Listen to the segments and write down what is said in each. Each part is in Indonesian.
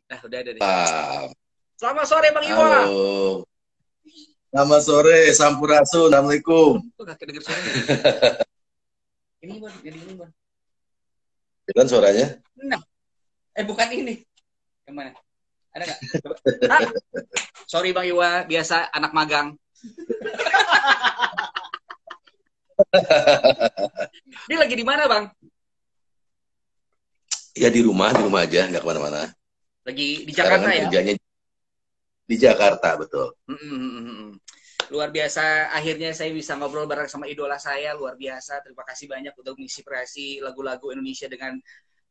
Nah, udah ada deh. Ah, Selamat sore Bang Iwa. halo, selamat sore, Sampurasun, Assalamualaikum. Kok gak kedenger suaranya? Ini Bang, ini Bang. Dengan suaranya? Nah, bukan ini. Yang mana? Ada nggak? Coba. Ah, sorry Bang Iwa, biasa anak magang. Ini lagi di mana Bang? Ya di rumah aja, nggak kemana-mana. Lagi di Sekarang Jakarta kan ya? kerjanya di Jakarta, betul. Luar biasa, akhirnya saya bisa ngobrol bareng sama idola saya, luar biasa. Terima kasih banyak udah menginspirasi lagu-lagu Indonesia dengan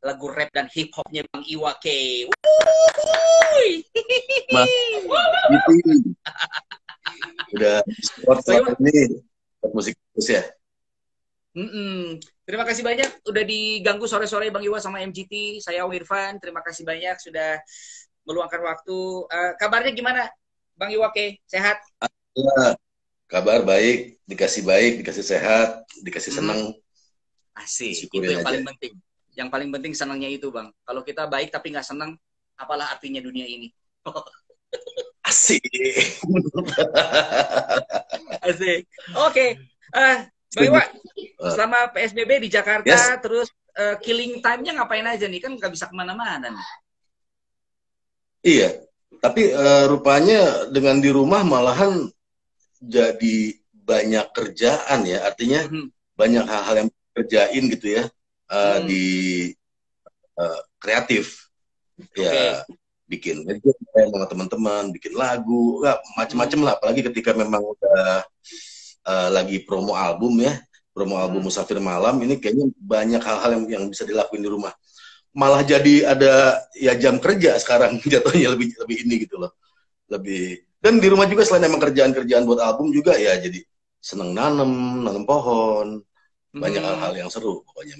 lagu rap dan hip hopnya Bang Iwa K. Mas, gitu. Udah support selama ini, support musik terus ya. Terima kasih banyak udah diganggu sore-sore Bang Iwa sama MGT. Saya Irfan, terima kasih banyak sudah meluangkan waktu. Kabarnya gimana Bang Iwa K? Sehat? Ya, kabar baik, dikasih sehat, dikasih senang. Asik, itu Syukurin yang aja. paling penting. Yang paling penting senangnya itu Bang. Kalau kita baik tapi nggak senang, apalah artinya dunia ini? Asik. Asik. Oke. Bang Iwa, selama PSBB di Jakarta, Yes. terus killing time-nya ngapain aja nih? Kan nggak bisa kemana-mana nih. Iya, tapi rupanya dengan di rumah malahan jadi banyak kerjaan ya, artinya banyak hal-hal yang kerjain gitu ya, di kreatif ya, bikin sama teman-teman, bikin lagu, macem-macem lah, apalagi ketika memang udah lagi promo album ya, promo album Musafir Malam, ini kayaknya banyak hal-hal yang bisa dilakuin di rumah, malah jadi ada ya jam kerja sekarang jatuhnya, lebih ini gitu loh, lebih. Dan di rumah juga selain emang kerjaan-kerjaan buat album juga ya, jadi seneng nanam pohon, banyak hal-hal yang seru pokoknya.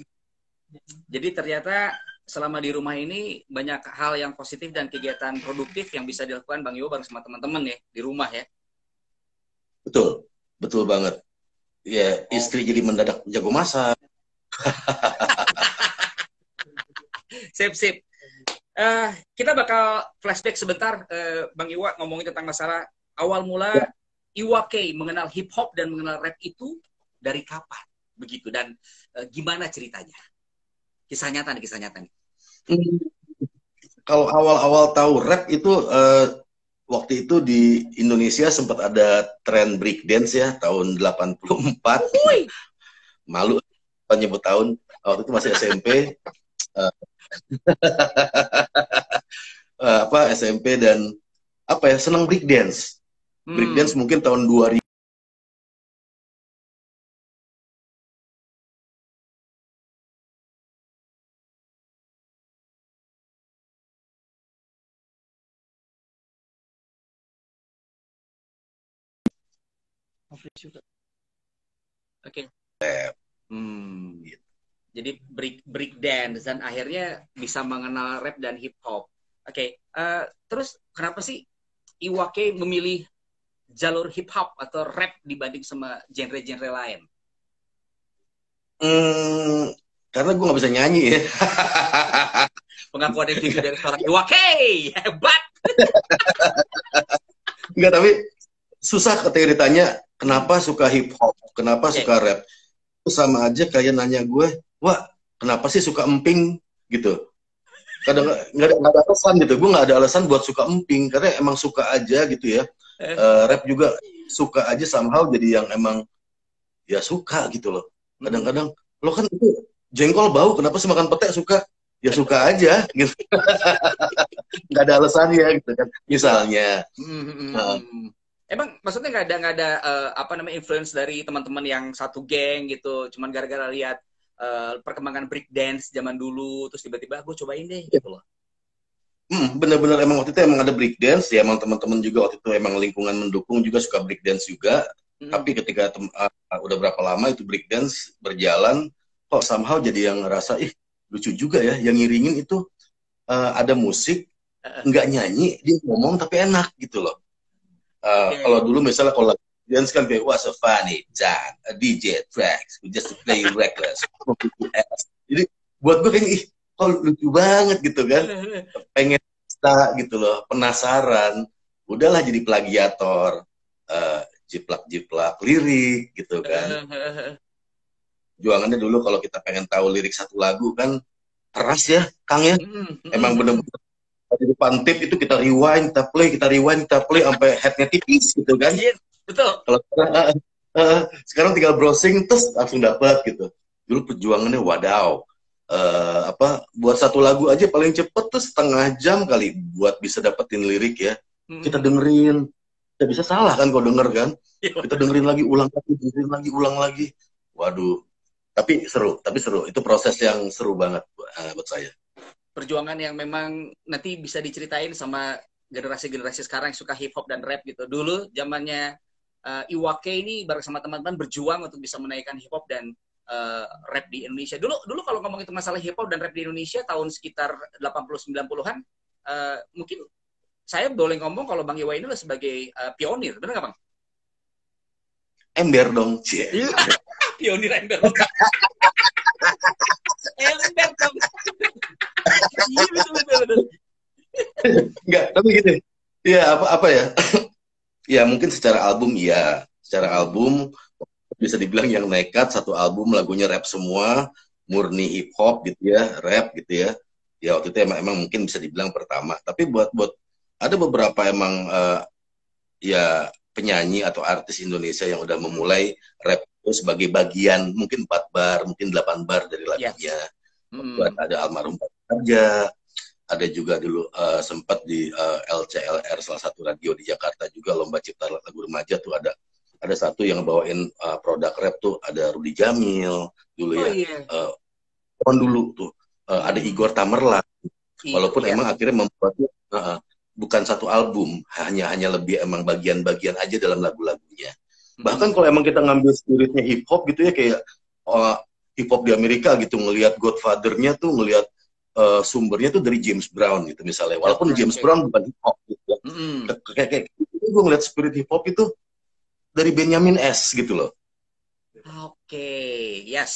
Jadi ternyata selama di rumah ini banyak hal yang positif dan kegiatan produktif yang bisa dilakukan Bang Iwo bareng sama teman-teman ya di rumah ya. Betul, betul banget. Ya, istri jadi mendadak jago masak. Sip. Kita bakal flashback sebentar, Bang Iwa, ngomongin tentang masalah awal mula Iwa K mengenal hip hop dan mengenal rap itu dari kapan begitu, dan gimana ceritanya? Kisah nyata nih. Kalau awal-awal tahu rap itu waktu itu di Indonesia sempat ada tren breakdance ya, tahun 84. Malu nyebut tahun, waktu itu masih SMP. SMP dan senang breakdance. Breakdance mungkin tahun 2000. Oke. Jadi break dance dan akhirnya bisa mengenal rap dan hip hop. Oke. Terus kenapa sih Iwa K memilih jalur hip hop atau rap dibanding sama genre-genre lain? Karena gue nggak bisa nyanyi ya. Pengakuan yang tinggi dari seorang Iwa K, hebat. Enggak, tapi susah ketika ditanya kenapa suka hip hop, kenapa suka rap. Itu sama aja kayak nanya gue, wah kenapa sih suka emping gitu. Kadang nggak ada alasan gitu, gue nggak ada alasan buat suka emping, karena emang suka aja gitu ya. Rap juga suka aja somehow, jadi yang emang ya suka gitu loh. Kadang-kadang lo kan itu jengkol bau, kenapa sih makan pete suka? Ya suka aja gitu. Nggak ada alasannya gitu kan, misalnya. Emang maksudnya nggak ada influence dari teman-teman yang satu geng gitu, cuman gara-gara lihat perkembangan breakdance zaman dulu, terus tiba-tiba gue cobain deh gitu loh. Bener-bener emang waktu itu emang ada breakdance ya, emang teman-teman juga waktu itu emang lingkungan mendukung juga, suka breakdance juga. Tapi ketika udah berapa lama itu breakdance berjalan, kok somehow jadi yang ngerasa lucu juga ya, yang ngiringin itu ada musik, nggak nyanyi, dia ngomong tapi enak gitu loh. Kalau dulu misalnya kalau dance kan kayak what's so funny, John, a DJ tracks, we just play reckless. Jadi buat gue kayaknya kok lucu banget gitu kan, pengen bisa gitu loh, penasaran, udahlah jadi plagiator, jiplak-jiplak lirik gitu kan. Juangannya dulu kalau kita pengen tahu lirik satu lagu kan keras ya, Kang ya. Emang bener-bener di depan tape itu kita rewind, kita rewind, kita play sampai headnya tipis gitu kan. Iya, betul. Kalau sekarang tinggal browsing terus langsung dapat gitu. Dulu perjuangannya wadaw. Buat satu lagu aja paling cepet tuh setengah jam kali buat bisa dapetin lirik ya. Kita dengerin, kita bisa salah kan kalau denger kan. Kita dengerin lagi, ulang lagi, ulang lagi. Waduh, tapi seru. Itu proses yang seru banget buat saya. Perjuangan yang memang nanti bisa diceritain sama generasi-generasi sekarang yang suka hip hop dan rap gitu. Dulu zamannya Iwake ini bareng sama teman-teman berjuang untuk bisa menaikkan hip hop dan rap di Indonesia. Dulu kalau ngomong itu masalah hip hop dan rap di Indonesia tahun sekitar 80-90-an, mungkin saya boleh ngomong kalau Bang Iwa ini sebagai pionir, benar nggak Bang? Ember dong, cie. Pionir ember. Ember dong. Iya betul. Enggak, tapi gitu. Ya apa ya? Ya mungkin secara album iya, secara album bisa dibilang yang nekat satu album lagunya rap semua, murni hip hop gitu ya, rap gitu ya. Ya waktu itu emang mungkin bisa dibilang pertama. Tapi buat ada beberapa emang ya penyanyi atau artis Indonesia yang udah memulai rap itu sebagai bagian mungkin 4 bar, mungkin 8 bar dari lagunya. Ada almarhum Raja, ada juga dulu sempat di LCLR salah satu radio di Jakarta juga lomba cipta lagu remaja tuh ada satu yang bawain produk rap tuh ada Rudy Jamil dulu dulu tuh ada Igor Tamerlan walaupun emang akhirnya membuatnya bukan satu album, hanya lebih emang bagian-bagian aja dalam lagu-lagunya. Bahkan kalau emang kita ngambil spiritnya hip hop gitu ya kayak hip hop di Amerika gitu, ngelihat Godfather-nya tuh ngelihat sumbernya tuh dari James Brown gitu misalnya. Walaupun James Brown bukan hip hop gitu ya. Kayak gue ngeliat spirit hip hop itu dari Benyamin S gitu loh. Yes.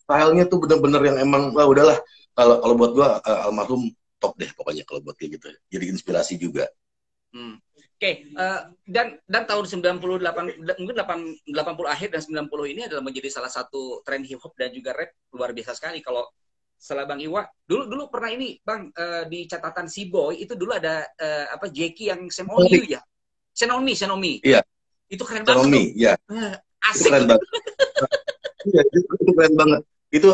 Stylenya tuh bener-bener yang emang wah udahlah kalau buat gue almarhum top deh pokoknya kalau buat kayak gitu. Jadi inspirasi juga. Dan tahun 98 mungkin 80 akhir dan 90 ini adalah menjadi salah satu tren hip hop dan juga rap luar biasa sekali. Kalau setelah Bang Iwa dulu pernah ini Bang di catatan si Boy itu dulu ada Jackie yang Senomi ya. Senomi. Iya. Itu keren banget tuh. Iya. Asik. Keren banget. Iya, itu keren banget. Itu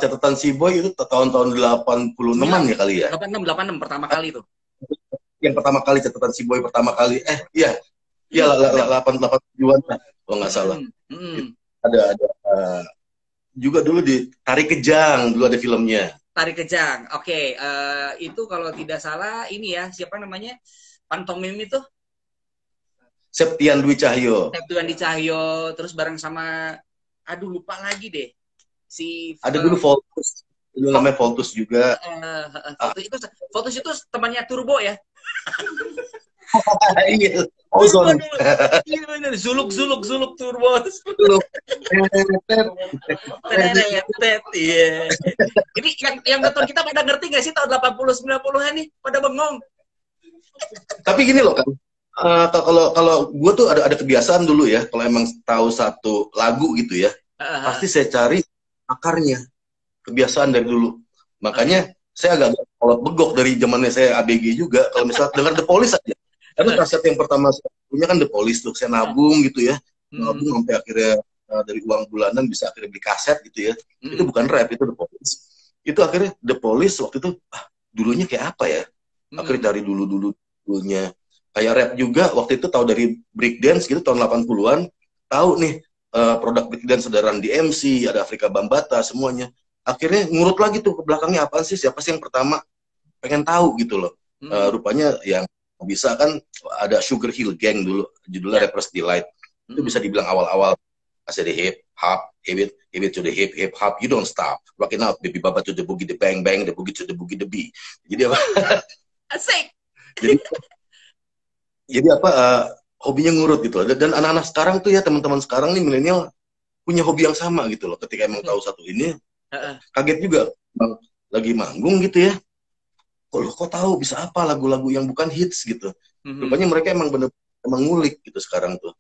catatan si Boy itu tahun-tahun 86-an ya kali ya. 86 pertama kali tuh. Yang pertama kali catatan si Boy pertama kali. Iya 87-an kalau nggak salah. Ada juga dulu di Tarik Kejang dulu ada filmnya. Tarik Kejang. Itu kalau tidak salah ini ya, siapa namanya? Pantomim itu? Septian Dwi Cahyo. Terus bareng sama lupa lagi deh. Ada dulu Voltus. Dulu namanya Voltus juga. Voltus itu temannya Turbo ya? Iya. Ozon. Iya benar. Zuluk Turbo. Iya. Ini yang nonton kita pada ngerti nggak sih tahun 80-90-an nih? Pada bengong. Tapi gini loh kan. Kalau gue tuh ada kebiasaan dulu ya. Kalau emang tahu satu lagu gitu ya, pasti saya cari akarnya. Kebiasaan dari dulu. Makanya saya agak kolot begok dari zamannya saya ABG juga. Kalau misalnya dengar The Police aja. Karena kaset yang pertama saya punya kan The Police tuh. Saya nabung gitu ya. Nabung sampai akhirnya dari uang bulanan bisa akhirnya beli kaset gitu ya. Itu bukan rap, itu The Police. Itu akhirnya The Police waktu itu, dulunya kayak apa ya? Akhirnya dari dulunya. Kayak rap juga, waktu itu tahu dari breakdance gitu, tahun 80-an. Tahu nih, produk breakdance ada Run DMC, ada Afrika Bambaataa, semuanya. Akhirnya ngurut lagi tuh, ke belakangnya apa sih, siapa sih yang pertama? Pengen tahu gitu loh. Rupanya yang bisa kan, ada Sugar Hill Gang dulu, judulnya Rapper's Delight. Itu bisa dibilang awal-awal, asal di hip hop, hip to the hip hop, you don't stop. Rocking out, baby baba to the boogie, the bang bang, the boogie to the boogie, the beat. Jadi apa? Asik! Jadi hobinya ngurut gitu loh. Dan anak-anak sekarang tuh ya, teman-teman sekarang nih milenial punya hobi yang sama gitu loh. Ketika emang tahu satu ini, kaget juga, Bang, lagi manggung gitu ya, kok tahu bisa apa lagu-lagu yang bukan hits gitu. Rupanya mereka emang emang ngulik gitu sekarang tuh,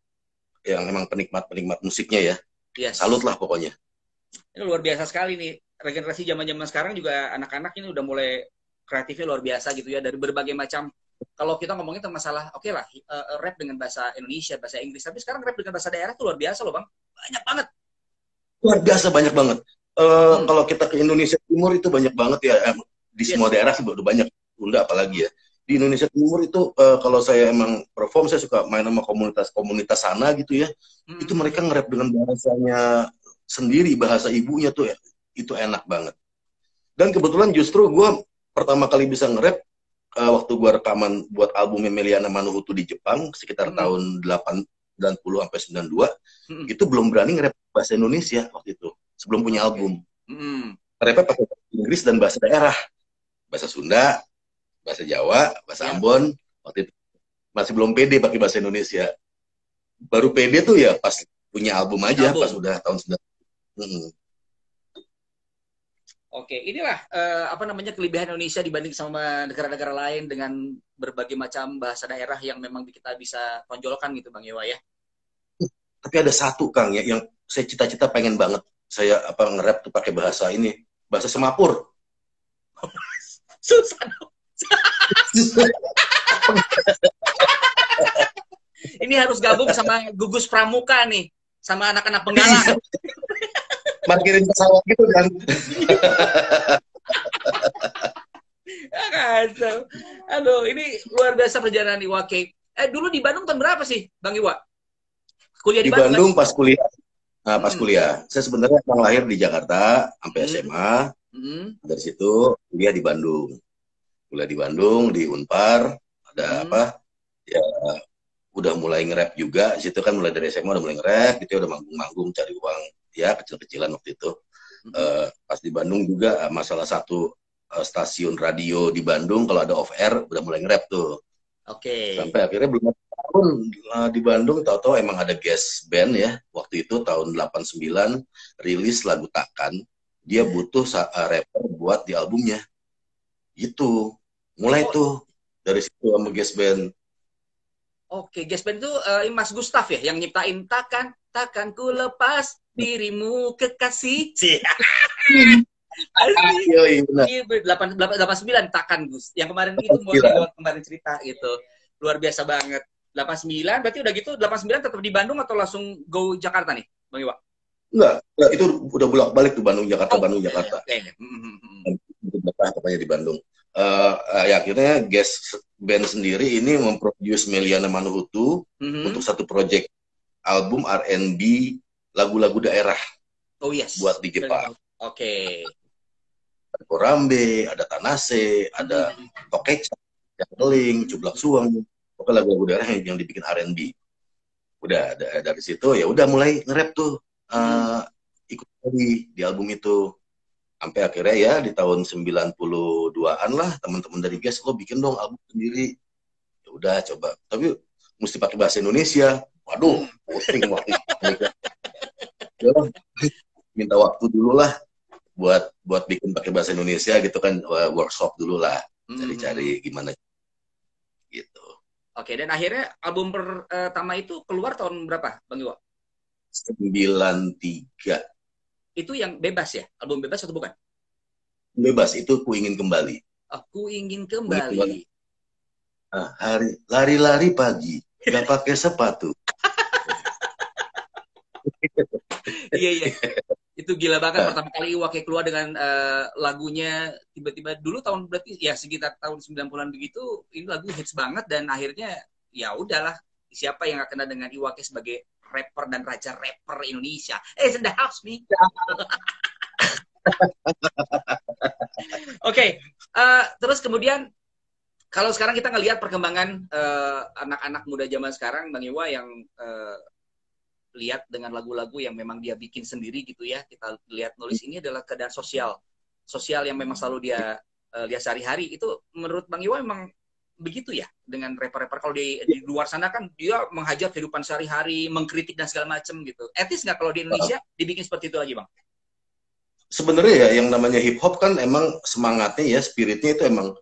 yang emang penikmat musiknya ya. Yes. Salut lah pokoknya. Ini luar biasa sekali nih, regenerasi zaman-zaman sekarang juga anak-anak ini udah mulai kreatifnya luar biasa gitu ya, dari berbagai macam. Kalau kita ngomongin tentang masalah, oke lah, rap dengan bahasa Indonesia, bahasa Inggris, tapi sekarang rap dengan bahasa daerah tuh luar biasa loh Bang, banyak banget. Luar biasa banyak banget. Kalau kita ke Indonesia Timur itu banyak banget ya, di semua daerah sih udah banyak, Sunda apalagi ya. Di Indonesia Timur itu kalau saya emang perform, saya suka main sama komunitas sana gitu ya. Itu mereka nge-rap dengan bahasanya sendiri, bahasa ibunya tuh ya, itu enak banget. Dan kebetulan justru gue pertama kali bisa nge-rap waktu gue rekaman buat album Meliana Manuhutu di Jepang sekitar tahun 90 sampai 92, itu belum berani nge-rap bahasa Indonesia waktu itu, sebelum punya album. Nge-rapnya pakai bahasa Inggris dan bahasa daerah, bahasa Sunda, bahasa Jawa, bahasa Ambon. Waktu itu masih belum pede pakai bahasa Indonesia. Baru pede tuh ya pas punya album aja, pas udah tahun 90. Oke, inilah apa namanya kelebihan Indonesia dibanding sama negara-negara lain dengan berbagai macam bahasa daerah yang memang kita bisa tonjolkan gitu Bang Iwa ya. Tapi ada satu Kang ya yang saya cita-cita pengen banget saya nge-rap tuh pakai bahasa ini, bahasa Semapur. Susah. Ini harus gabung sama Gugus Pramuka nih, sama anak-anak Benggala. Parkirin pesawat gitu kan. Aduh, ini luar biasa perjalanan Iwake. Dulu di Bandung tahun berapa sih, Bang Iwa? Kuliah di Bandung pas kuliah. Nah, pas kuliah. Saya sebenarnya emang lahir di Jakarta sampai SMA. Dari situ kuliah di Bandung. Kuliah di Bandung, di Unpar. Ada ya udah mulai nge-rap juga. Situ kan mulai dari SMA udah mulai nge-rap, gitu udah manggung-manggung cari uang. Ya kecil-kecilan waktu itu. Pas di Bandung juga masalah satu stasiun radio di Bandung kalau ada off air udah mulai nge-rap tuh. Sampai akhirnya belum tahun di Bandung, tahu-tahu emang ada guest band ya. Waktu itu tahun 89 rilis lagu Takkan. Dia butuh rapper buat di albumnya. Gitu. Mulai tuh dari situ sama guest band. Guest band itu Mas Gustaf ya yang nyiptain Takkan ku lepas dirimu kekasih. Asli. 89 Takkan Gus. Yang kemarin itu gua kemarin cerita gitu. Luar biasa banget. 89 berarti udah gitu 89 tetap di Bandung atau langsung go Jakarta nih, Bang Iwa? Enggak, itu udah bolak-balik tuh Bandung Jakarta Bandung Jakarta. Pokoknya di Bandung. Ya akhirnya guest band sendiri ini memproduce Meliana Manuhutu untuk satu project album R&B lagu-lagu daerah. Buat di Jepang. Ada Korambe, ada Tanase, ada Tokecha, Jangkeling, Cublak Suang, pokoknya lagu-lagu daerah yang dibikin R&B. Udah dari situ ya udah mulai nge-rap tuh, ikut di album itu. Sampai akhirnya ya di tahun 92-an lah teman-teman dari Guest, lo bikin dong album sendiri. Ya udah coba, tapi mesti pakai bahasa Indonesia. Waduh, pusing waktu itu. Minta waktu dulu lah buat bikin pakai bahasa Indonesia gitu kan, workshop dulu lah, cari-cari gimana gitu. Dan akhirnya album pertama itu keluar tahun berapa, Bang Iwa? 93. Itu yang bebas ya? Album bebas atau bukan? Bebas, itu Ku Ingin Kembali. Aku ingin kembali. Hari lari-lari pagi, gak pakai sepatu. Iya. Itu gila banget pertama kali Iwake keluar dengan lagunya tiba-tiba dulu tahun berarti ya sekitar tahun 90-an begitu, ini lagu hits banget dan akhirnya ya udahlah, siapa yang gak kenal dengan Iwake sebagai rapper dan raja rapper Indonesia. In the house nih. Terus kemudian kalau sekarang kita ngelihat perkembangan anak-anak muda zaman sekarang, Bang Iwa, yang lihat dengan lagu-lagu yang memang dia bikin sendiri gitu ya, kita lihat nulis ini adalah keadaan sosial yang memang selalu dia lihat sehari-hari. Itu menurut Bang Iwa memang begitu ya dengan rapper-rapper? Kalau di luar sana kan dia menghajar kehidupan sehari-hari, mengkritik dan segala macam gitu. Etis nggak kalau di Indonesia dibikin seperti itu lagi, Bang? Sebenarnya ya yang namanya hip hop kan emang semangatnya ya, spiritnya itu emang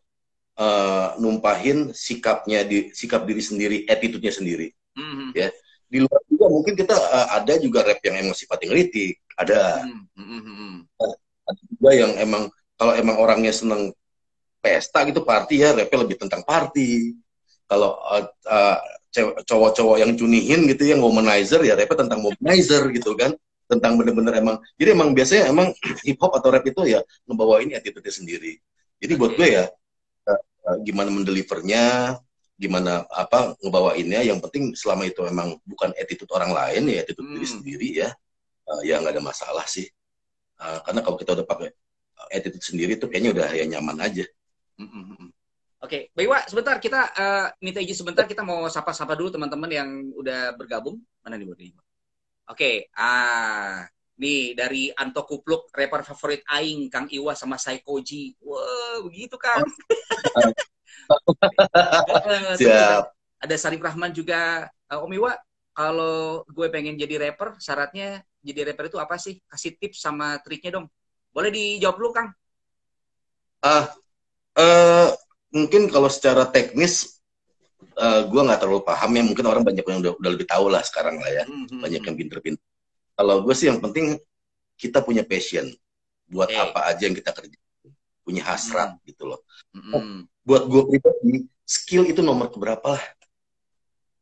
numpahin sikap diri sendiri, attitude-nya sendiri. Mm-hmm. Ya. Di luar juga mungkin kita ada juga rap yang emang sifatnya ngeritik, ada. Ada juga yang emang kalau emang orangnya seneng pesta gitu, party, ya rapnya lebih tentang party. Kalau cowok-cowok yang cunihin gitu, yang womanizer, ya rapnya tentang womanizer gitu kan, tentang bener-bener emang. Jadi emang biasanya emang hip hop atau rap itu ya ngebawain attitude-nya sendiri. Jadi buat gue ya gimana mendelivernya, gimana apa ngebawainnya, yang penting selama itu memang bukan attitude orang lain, ya attitude diri sendiri, ya ya nggak ada masalah sih. Karena kalau kita udah pakai attitude sendiri tuh kayaknya udah ya nyaman aja. Oke, Bang Iwa, sebentar kita minta izin sebentar, kita mau sapa-sapa dulu teman-teman yang udah bergabung. Mana nih, Bang? Oke, nih dari Anto Kupluk, rapper favorit Aing, Kang Iwa sama Saikoji. Wow, begitu Kang. Siap. Ada Sarif Rahman juga. Om Iwa, kalau gue pengen jadi rapper, syaratnya jadi rapper itu apa sih? Kasih tips sama triknya dong. Boleh dijawab dulu, Kang? Mungkin kalau secara teknis, gue nggak terlalu paham ya. Mungkin orang banyak yang udah lebih tahu lah sekarang lah ya. Banyak yang pinter-pinter. Kalau gue sih yang penting kita punya passion buat apa aja yang kita kerjakan, punya hasrat gitu loh. Buat gue pribadi, skill itu nomor keberapa lah.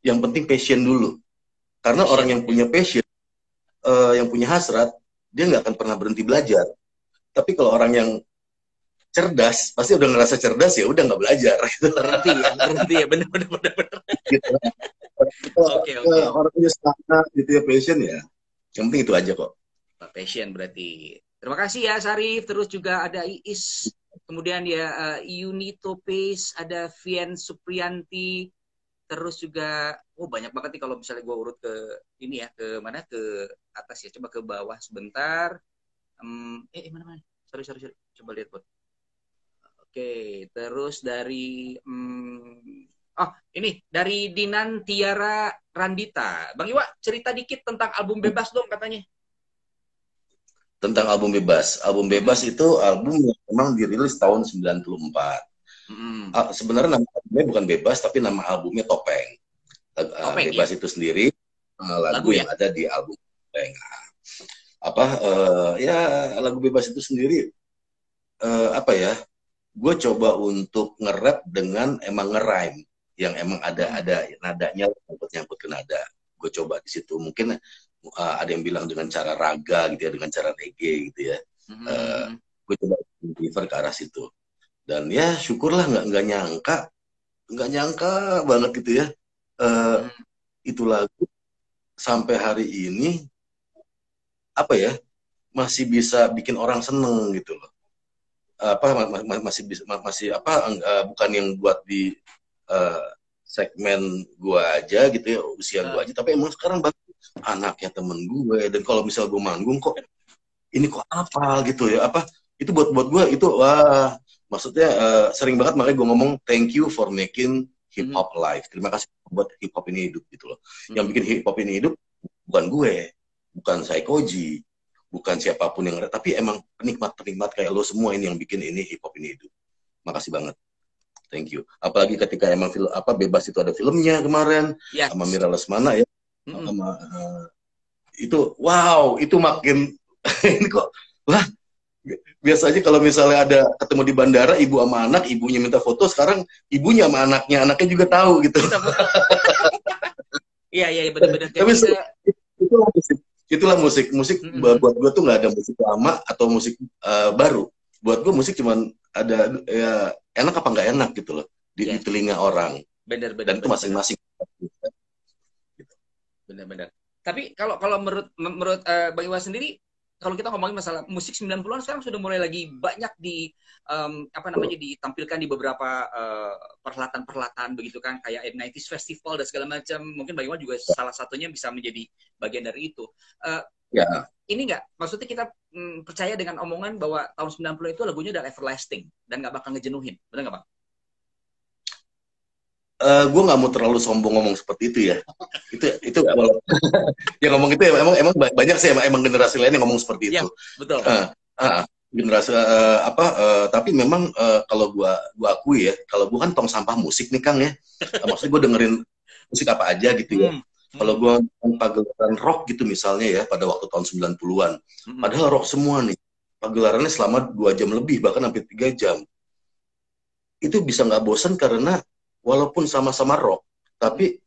Yang penting passion dulu. Karena orang yang punya passion, yang punya hasrat, dia nggak akan pernah berhenti belajar. Tapi kalau orang yang cerdas, pasti udah ngerasa cerdas, ya udah nggak belajar. Berhenti ya, bener. Gitu. Okay. Orangnya semangat gitu ya, passion ya. Yang penting itu aja kok. Passion berarti. Terima kasih ya Sarif. Terus juga ada Iis. Kemudian ya Yuni Topis, ada Vian Supriyanti. Terus juga, banyak banget nih kalau misalnya gue urut ke ini ya, ke mana, ke atas ya. Coba ke bawah sebentar. Mana? Sorry. Coba lihat buat. Oke, terus dari ini dari Dinan Tiara Randita. Bang Iwa, cerita dikit tentang album Bebas dong katanya. Tentang album Bebas. Album Bebas itu album yang memang dirilis tahun 94. Sebenarnya nama albumnya bukan Bebas, tapi nama albumnya Topeng. Bebas itu sendiri lagu yang ada di album Topeng. Ya lagu Bebas itu sendiri gue coba untuk nge-rap dengan emang nge-rhyme yang emang ada nadanya, nyangkut ke nada. Gue coba di situ. Mungkin ada yang bilang dengan cara raga gitu ya, dengan cara reggae gitu ya. Gue coba deliver ke arah situ. Dan ya syukurlah nggak nyangka banget gitu ya. Itu lagu sampai hari ini masih bisa bikin orang seneng gitu loh. Bukan yang buat di segmen gua aja gitu ya, usia gua aja, tapi emang sekarang anaknya temen gue, dan kalau misal gue manggung kok ini kok apa gitu ya, itu buat gua itu maksudnya sering banget makanya gue ngomong thank you for making hip hop alive. Terima kasih buat hip hop ini hidup gitu loh. Yang bikin hip hop ini hidup bukan gue, bukan Saikoji, bukan siapapun yang tapi emang penikmat kayak lo semua ini yang bikin ini hip hop ini hidup. Makasih banget, thank you. Apalagi ketika emang Bebas itu ada filmnya kemarin sama Mira Lesmana ya, sama itu itu makin ini kok biasanya kalau misalnya ada ketemu di bandara ibu sama anak, ibunya minta foto, sekarang ibunya sama anaknya juga tahu gitu. Iya benar-benar. Tapi itulah musik buat gue tuh nggak ada musik lama atau musik baru. Buat gue musik cuman ada ya enak apa nggak enak gitu loh di telinga orang. Benar. Dan itu masing-masing. Benar. Tapi kalau menurut Bang Iwan sendiri, kalau kita ngomongin masalah musik 90-an sekarang sudah mulai lagi banyak ditampilkan di beberapa perhelatan begitu kan, kayak 90s Festival dan segala macam. Mungkin Bang Iwan juga salah satunya bisa menjadi bagian dari itu. Ini nggak, maksudnya kita percaya dengan omongan bahwa tahun 90 itu lagunya udah everlasting dan nggak bakal ngejenuhin, benar nggak Bang? Gue nggak mau terlalu sombong ngomong seperti itu ya. Itu yang ngomong itu emang banyak sih emang generasi lain yang ngomong seperti itu. Betul. generasi tapi memang kalau gua akui ya, kalau gua kan tong sampah musik nih Kang ya. Maksudnya gua dengerin musik apa aja gitu ya. Kalau gua pagelaran rock gitu misalnya ya pada waktu tahun 90-an. Padahal rock semua nih. Pagelarannya selama 2 jam lebih bahkan hampir 3 jam. Itu bisa nggak bosan karena walaupun sama-sama rock, tapi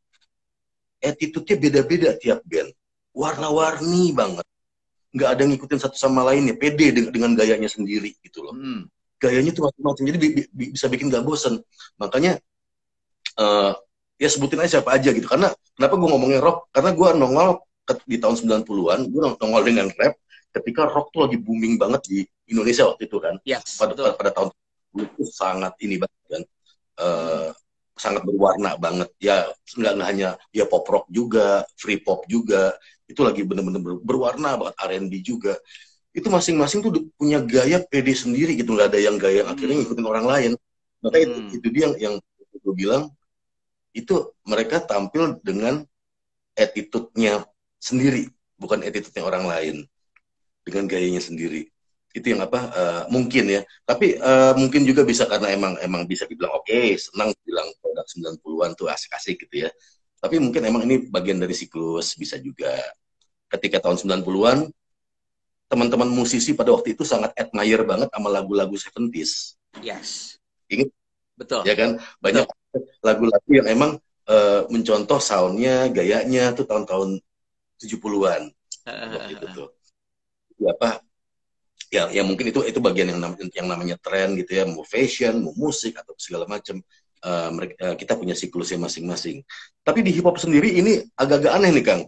attitude-nya beda-beda tiap band. Warna-warni banget. Nggak ada yang ngikutin satu sama lainnya, pede dengan gayanya sendiri gitu loh. Gayanya tuh macam-macam, jadi bisa bikin nggak bosen. Makanya ya sebutin aja siapa aja gitu. Karena kenapa gue ngomongin rock? Karena gue nongol di tahun 90-an, gue nongol dengan rap ketika rock tuh lagi booming banget di Indonesia waktu itu kan. Yes, pada tahun itu sangat ini banget kan. Sangat berwarna banget ya, nggak hanya ya pop rock juga, free pop juga, itu lagi bener-bener berwarna banget, R&B juga. Itu masing-masing tuh punya gaya pede sendiri gitu, nggak ada yang gaya yang akhirnya ngikutin orang lain. Makanya itu dia yang gue bilang, itu mereka tampil dengan attitude-nya sendiri, bukan attitude-nya orang lain, dengan gayanya sendiri. Itu yang mungkin ya, tapi mungkin juga bisa karena emang bisa dibilang senang bilang produk 90-an tuh asik-asik gitu ya, tapi mungkin emang ini bagian dari siklus. Bisa juga ketika tahun 90-an teman-teman musisi pada waktu itu sangat admire banget sama lagu-lagu 70s. Yes, ingat betul ya kan, banyak lagu-lagu yang emang mencontoh soundnya, gayanya tuh tahun-tahun 70-an waktu itu tuh ya mungkin itu bagian yang namanya tren gitu ya, mau fashion, mau musik atau segala macam. Kita punya siklusnya masing-masing. Tapi di hip hop sendiri ini agak-agak aneh nih Kang.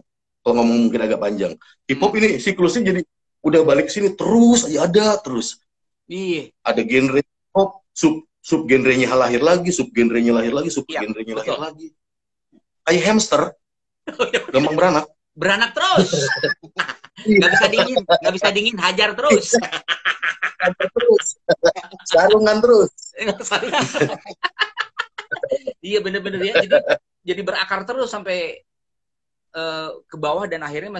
Kalau ngomong mungkin agak panjang. Hip hop ini siklusnya jadi udah balik sini terus aja ada terus. Iya. Ada genre hip hop, sub genrenya lahir lagi, sub genrenya lahir lagi, sub genrenya lahir lagi. Kayak hamster. Gampang beranak. Beranak terus. Nggak bisa dingin, hajar terus. Sarungan terus. Iya bener-bener ya, jadi berakar terus sampai ke bawah, dan akhirnya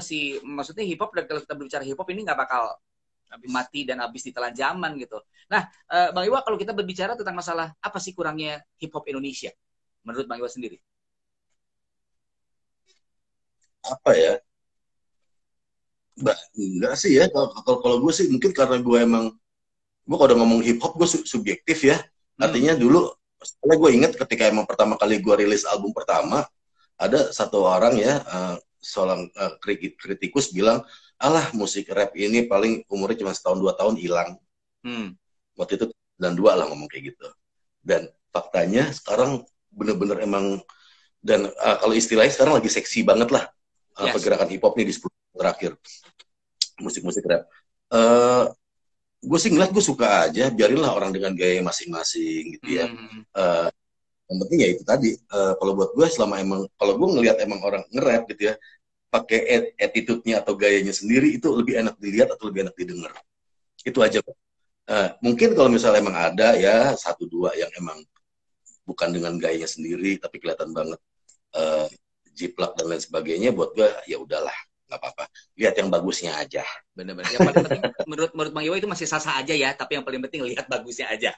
maksudnya hip hop, dan kalau kita berbicara hip hop ini nggak bakal mati dan habis ditelan zaman gitu. Nah, Bang Iwa, kalau kita berbicara tentang masalah apa sih kurangnya hip hop Indonesia menurut Bang Iwa sendiri? Apa ya? Enggak sih ya, kalau gue sih mungkin karena gue kalau udah ngomong hip hop gue subjektif ya. Artinya dulu, soalnya gue inget ketika emang pertama kali gue rilis album pertama, ada satu orang ya, seorang kritikus bilang, alah musik rap ini paling umurnya cuma 1-2 tahun hilang. Waktu itu dan 2 lah ngomong kayak gitu. Dan faktanya sekarang bener-bener emang, dan kalau istilahnya sekarang lagi seksi banget lah pergerakan hip hop nih di 10 tahun terakhir, musik-musik rap. Gue sih ngeliat, gue suka aja, biarinlah orang dengan gaya masing-masing gitu ya. Yang penting ya itu tadi, kalau buat gue kalau gue ngelihat emang orang nge-rap gitu ya, pakai attitude-nya atau gayanya sendiri, itu lebih enak dilihat atau lebih enak didengar. Itu aja kok. Mungkin kalau misalnya emang ada ya 1-2 yang emang bukan dengan gayanya sendiri, tapi kelihatan banget jiplak dan lain sebagainya, buat gue ya udahlah, nggak apa-apa. Lihat yang bagusnya aja. Benar-benar. Yang paling penting menurut Bang Iwa itu masih sah-sah aja ya, tapi yang paling penting lihat bagusnya aja.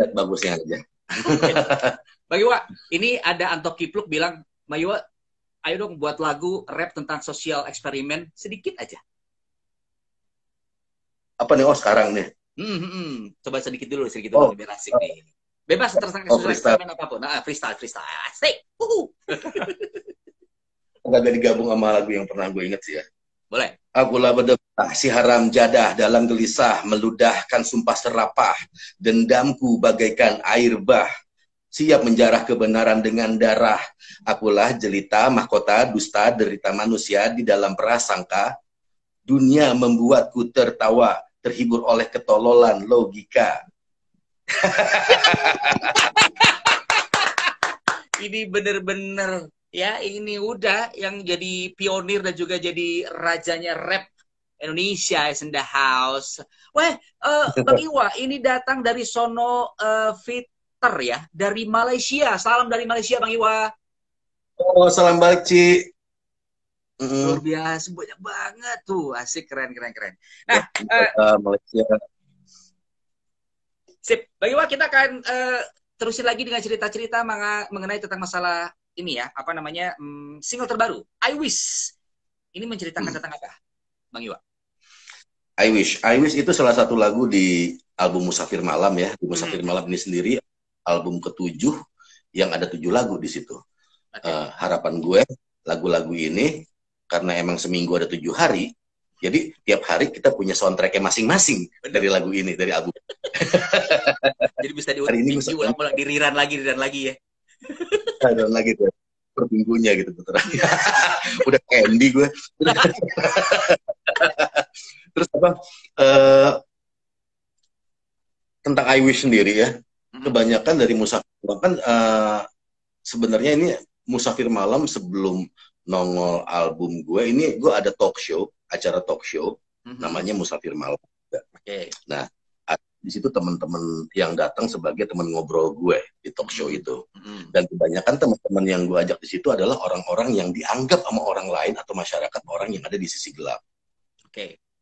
Lihat bagusnya aja. Bang Iwa, ini ada Anto Kipluk bilang, Bang Iwa, ayo dong buat lagu rap tentang sosial eksperimen sedikit aja. Apa nih? Sekarang nih. Coba sedikit dulu biar asik nih. Bebas tentang sosial eksperimen apapun. Nah, freestyle. Asik. Agak digabung sama lagu yang pernah gue inget sih ya. Boleh. Akulah berdebah si haram jadah, dalam gelisah meludahkan sumpah serapah, dendamku bagaikan air bah, siap menjarah kebenaran dengan darah. Akulah jelita mahkota dusta derita manusia di dalam prasangka, dunia membuatku tertawa, terhibur oleh ketololan logika. Ini bener-bener ya, ini udah yang jadi pionir dan juga jadi rajanya rap Indonesia is in the house. Bang Iwa, ini datang dari sono Fitter ya, dari Malaysia. Salam dari Malaysia Bang Iwa. Salam balik Ci. Luar biasa, banyak banget tuh. Asik, keren, keren, keren. Nah, Malaysia. sip. Bagi Wak, kita akan terusin lagi dengan cerita-cerita mengenai tentang masalah ini ya, apa namanya, single terbaru, I Wish. Ini menceritakan tentang apa, Bang Iwa? I Wish itu salah satu lagu di album Musafir Malam ya. Di Musafir Malam ini sendiri album ke-7 yang ada 7 lagu di situ. Harapan gue lagu-lagu ini karena emang seminggu ada 7 hari, jadi tiap hari kita punya soundtracknya masing-masing dari lagu ini, dari album. Jadi bisa diulang-ulang, diriran lagi ya. Dan lagi tuh per minggunya gitu udah candy gue. Terus apa tentang I Wish sendiri ya, kebanyakan dari Musafir Malam kan sebenarnya ini Musafir Malam sebelum nongol album gue ini, gue ada acara talk show namanya Musafir Malam. Nah, di situ teman-teman yang datang sebagai teman ngobrol gue di talk show itu. Dan kebanyakan teman-teman yang gue ajak di situ adalah orang-orang yang dianggap sama orang lain atau masyarakat orang yang ada di sisi gelap.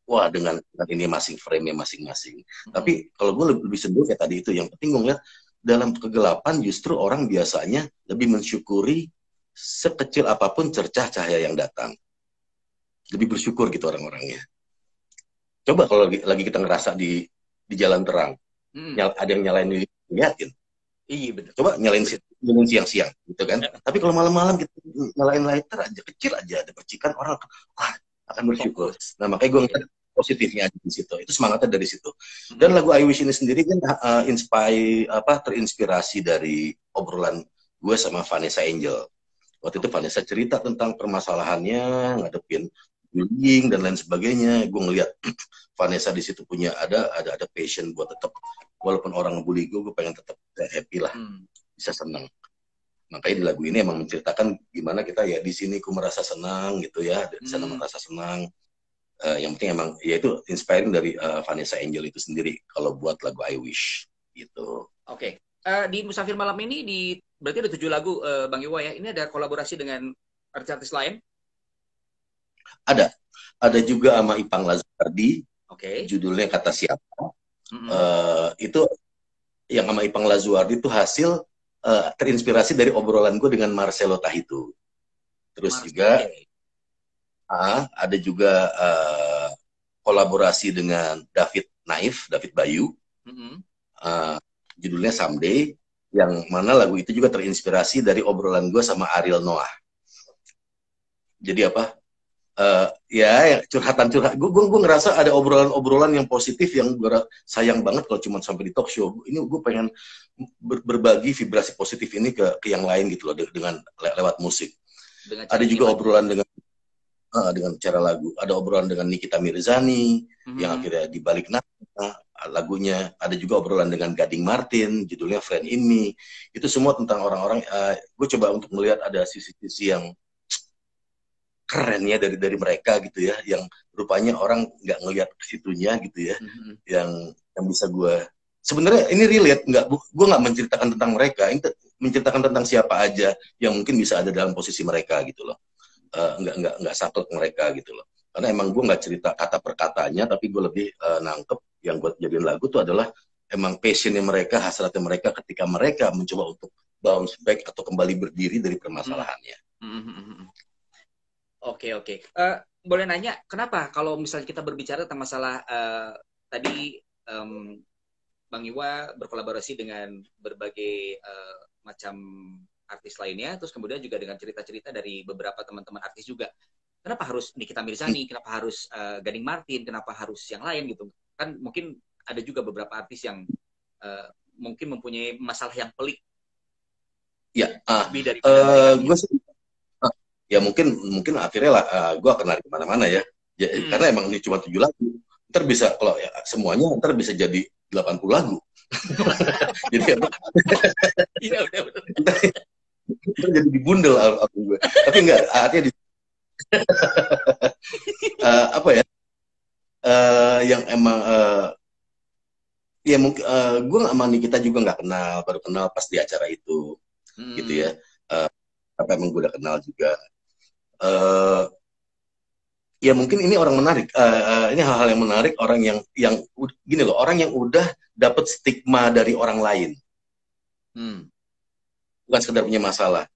Wah, dengan ini frame-nya masing-masing. Tapi kalau gue lebih sendu kayak tadi itu, yang penting gue ngeliat dalam kegelapan justru orang biasanya lebih mensyukuri sekecil apapun cercah cahaya yang datang. Lebih bersyukur gitu orang-orangnya. Coba kalau lagi kita ngerasa di jalan terang, ada yang nyalain lilin, liatin. Iya benar. Coba nyalain siang-siang, gitu kan. Tapi kalau malam-malam kita nyalain lighter aja, kecil aja, ada percikan, orang akan bersyukur. Nah, makanya gue ngeliat positifnya di situ. Itu semangatnya dari situ. Dan lagu I Wish ini sendiri kan terinspirasi dari obrolan gue sama Vanessa Angel. Waktu itu Vanessa cerita tentang permasalahannya, ngadepin bullying dan lain sebagainya. Gue ngeliat Vanessa di situ punya ada passion buat tetap, walaupun orang ngebully gue pengen tetap happy lah, bisa senang. Makanya di lagu ini emang menceritakan gimana kita ya di sini ku merasa senang gitu ya, di sana merasa senang. Yang penting emang ya itu inspiring dari Vanessa Angel itu sendiri kalau buat lagu I Wish gitu. Oke. Di Musafir Malam ini berarti ada 7 lagu, Bang Iwa ya. Ini ada kolaborasi dengan artis-artis lain? Ada juga sama Ipang Lazuardi. Judulnya Kata Siapa. Itu yang sama Ipang Lazuardi itu hasil terinspirasi dari obrolan gue dengan Marcelo Tahitu. Terus juga ada juga kolaborasi dengan David Bayu. Judulnya Someday, yang mana lagu itu juga terinspirasi dari obrolan gue sama Ariel Noah. Jadi apa? Ya curhatan gue ngerasa ada obrolan yang positif yang gue sayang banget kalau cuma sampai di talk show. Ini gue pengen berbagi vibrasi positif ini ke yang lain gitu loh, dengan lewat musik. Ada juga obrolan dengan cara lagu. Ada obrolan dengan Nikita Mirzani yang akhirnya dibalik lagunya. Ada juga obrolan dengan Gading Martin, judulnya Friend in Me. Itu semua tentang orang-orang. Gue coba untuk melihat ada sisi-sisi yang keren ya dari mereka gitu ya, yang rupanya orang nggak ngelihat ke situnya gitu ya, yang bisa gue sebenarnya ini relate, gue nggak menceritakan tentang mereka, ini menceritakan tentang siapa aja yang mungkin bisa ada dalam posisi mereka gitu loh. Nggak saklek mereka gitu loh, karena emang gue nggak cerita kata per katanya, tapi gue lebih nangkep yang gue jadiin lagu tuh adalah emang passionnya mereka, hasratnya mereka ketika mereka mencoba untuk bounce back atau kembali berdiri dari permasalahannya. Oke. Boleh nanya, kenapa kalau misalnya kita berbicara tentang masalah tadi Bang Iwa berkolaborasi dengan berbagai macam artis lainnya, terus kemudian juga dengan cerita-cerita dari beberapa teman-teman artis juga. Kenapa harus Nikita Mirzani? Kenapa harus Gading Martin? Kenapa harus yang lain gitu? Kan mungkin ada juga beberapa artis yang mungkin mempunyai masalah yang pelik. Ya, lebih daripada gue sih ya mungkin akhirnya lah gue akan lari kemana-mana ya, karena emang ini cuma 7 lagu, ntar bisa kalau ya, semuanya ntar bisa jadi 80 lagu. Jadi iya ntar jadi dibundel album gue, tapi enggak, artinya apa ya, yang emang ya mungkin gue sama Nikita juga nggak kenal, baru kenal pas di acara itu gitu ya, apa emang gue udah kenal juga. ya mungkin ini orang menarik. Ini hal-hal yang menarik, orang yang gini loh, orang yang udah dapat stigma dari orang lain, bukan sekedar punya masalah.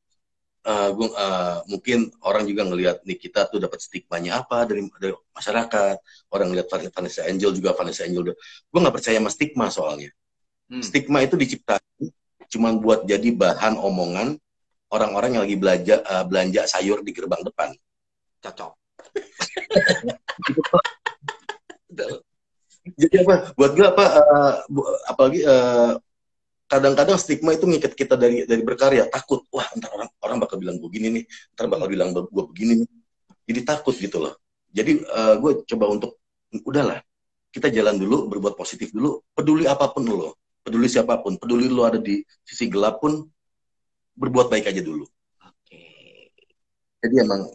Mungkin orang juga ngelihat nih kita tuh dapat stigmanya apa dari masyarakat. Orang ngelihat Vanessa Angel juga, Vanessa Angel. Gue nggak percaya sama stigma soalnya. Stigma itu diciptakan cuma buat jadi bahan omongan orang-orang yang lagi belanja sayur di gerbang depan. Cocok. Jadi apa? Buat gue apa? Apalagi kadang-kadang stigma itu ngikat kita dari berkarya. Takut, wah ntar orang bakal bilang gue gini nih, ntar bakal bilang gue begini nih. Jadi takut gitu loh. Jadi gue coba untuk udahlah, kita jalan dulu, berbuat positif dulu, peduli apapun lo, peduli siapapun, peduli lo ada di sisi gelap pun, berbuat baik aja dulu. Jadi emang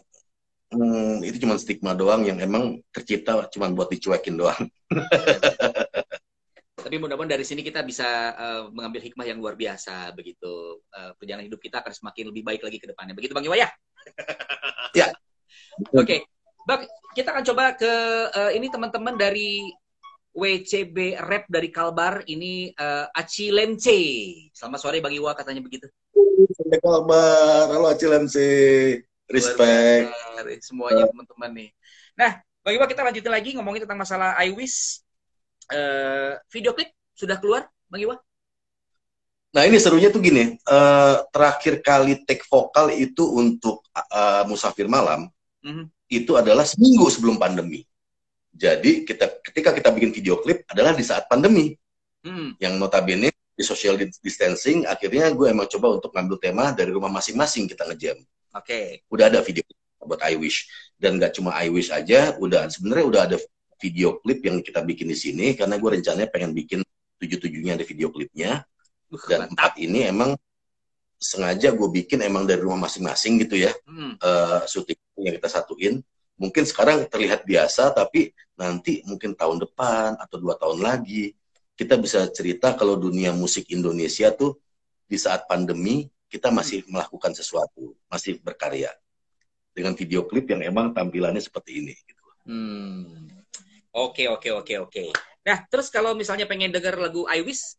itu cuma stigma doang yang emang tercipta cuma buat dicuekin doang. Tapi mudah-mudahan dari sini kita bisa mengambil hikmah yang luar biasa begitu. Perjalanan hidup kita akan semakin lebih baik lagi ke depannya. Begitu Bang Iwa ya? Ya. Oke. Bang, kita akan coba ke ini teman-teman dari WCB Rap dari Kalbar. Ini Aci Lemce. Selamat sore Bang Iwa katanya begitu. Sampai Kalbar. Halo Aci Lemce. Respect. Semuanya teman-teman nih. Nah, Bang Iwa kita lanjutin lagi ngomongin tentang masalah I Wish. Video klip sudah keluar, Bang Iwa? Nah ini serunya tuh gini, terakhir kali take vokal itu untuk Musafir Malam, itu adalah seminggu sebelum pandemi. Jadi ketika kita bikin video klip adalah di saat pandemi, yang notabene di social distancing, akhirnya gue emang coba untuk ngambil tema dari rumah masing-masing kita ngejam. Udah ada video buat I Wish, dan nggak cuma I Wish aja, sebenarnya udah ada video klip yang kita bikin di sini karena gue rencananya pengen bikin 7-7-nya ada video klipnya, dan 4 ini emang sengaja gue bikin emang dari rumah masing-masing gitu ya. Syuting yang kita satuin mungkin sekarang terlihat biasa, tapi nanti mungkin tahun depan atau 2 tahun lagi kita bisa cerita kalau dunia musik Indonesia tuh di saat pandemi kita masih melakukan sesuatu, masih berkarya dengan video klip yang emang tampilannya seperti ini gitu. Oke. Nah, terus kalau misalnya pengen denger lagu I Wish,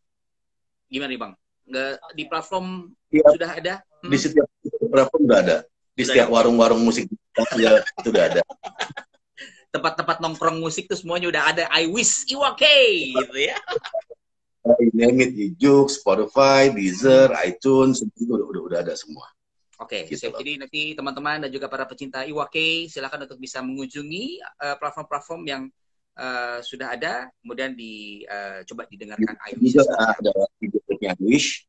gimana nih Bang? Nggak, di platform sudah ada? Di setiap platform udah ada. Di setiap warung-warung musik ya, itu udah ada. Tempat-tempat nongkrong musik tuh semuanya udah ada I Wish Iwa K gitu ya. Name it, Joox, Spotify, Deezer, iTunes, itu udah ada semua. Oke, gitu. Jadi nanti teman-teman dan juga para pecinta Iwa K silakan untuk bisa mengunjungi platform-platform yang sudah ada, kemudian coba didengarkan I Wish. Ada video klipnya I Wish.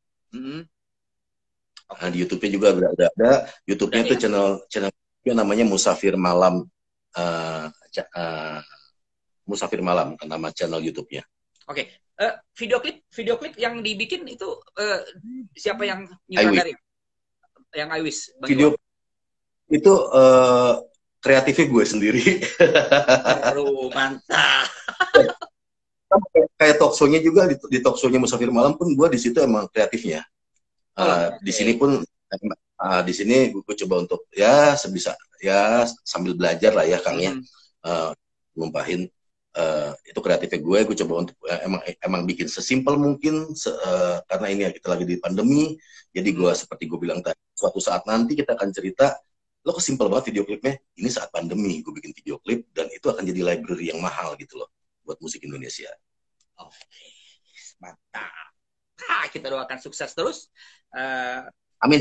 Nah, di YouTube-nya juga udah ada. YouTube-nya itu channel namanya Musafir Malam. Musafir Malam nama channel YouTube-nya. Oke. Video klip yang dibikin itu siapa yang nyutradari? Yang I Wish. Video itu kreatifnya gue sendiri. Aduh, mantap. Kayak talk show-nya juga, di talk show-nya Musafir Malam pun gue di situ emang kreatifnya. Di sini pun di sini gue coba untuk ya sebisa ya sambil belajar lah ya Kang ya, ngumpahin itu kreatifnya gue coba untuk emang bikin sesimpel mungkin karena ini kita lagi di pandemi. Jadi gue seperti gue bilang tadi, suatu saat nanti kita akan cerita, lo kesimpel banget video klipnya, ini saat pandemi gue bikin video klip, dan itu akan jadi library yang mahal gitu loh buat musik Indonesia. Oke, mantap. Kita doakan sukses terus. Amin.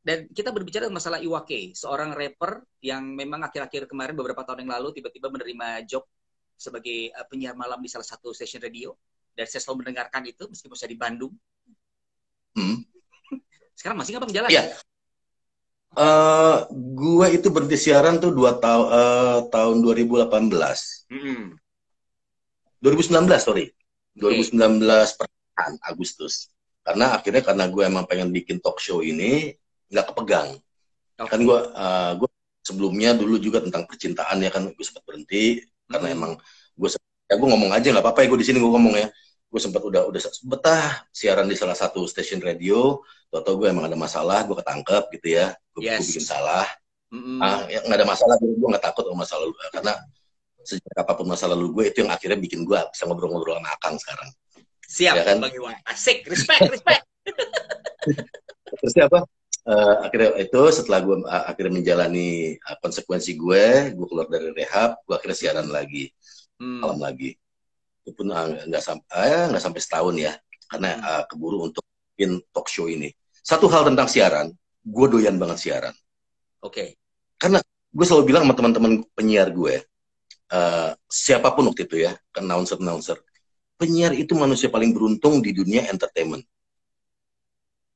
Dan kita berbicara masalah Iwa K, seorang rapper yang memang akhir-akhir kemarin beberapa tahun yang lalu tiba-tiba menerima job sebagai penyiar malam di salah satu stasiun radio, dan saya selalu mendengarkan itu meskipun saya di Bandung. Sekarang masih nggak Bang jalan? Iya. Gue itu berhenti siaran tuh 2 tahun 2018. 2019 sorry. 2019 pertengahan Agustus. Karena gue emang pengen bikin talk show ini nggak kepegang. Kan gue sebelumnya dulu juga tentang percintaan ya kan, gue sempat berhenti karena emang gue ngomong aja nggak apa-apa ya, gue di sini gue ngomong ya. Gue sempat udah betah siaran di salah satu stasiun radio, atau gue emang ada masalah, gue ketangkep gitu ya, gue bikin salah, Ya, nggak ada masalah, gue nggak takut sama masa lalu karena sejak apapun masa lalu gue itu yang akhirnya bikin gue bisa ngobrol-ngobrol sama Akang sekarang. Siap, Ya kan? Bang Iwan. Asik, respect, respect. Terus apa? Akhirnya itu setelah gue akhirnya menjalani konsekuensi gue keluar dari rehab, gue akhirnya siaran lagi, malam lagi. Itu pun nggak sampai setahun ya, karena keburu untuk bikin talk show ini. Satu hal tentang siaran, gue doyan banget siaran. Oke. Karena gue selalu bilang sama teman-teman penyiar gue, siapapun waktu itu ya, announcer, penyiar itu manusia paling beruntung di dunia entertainment.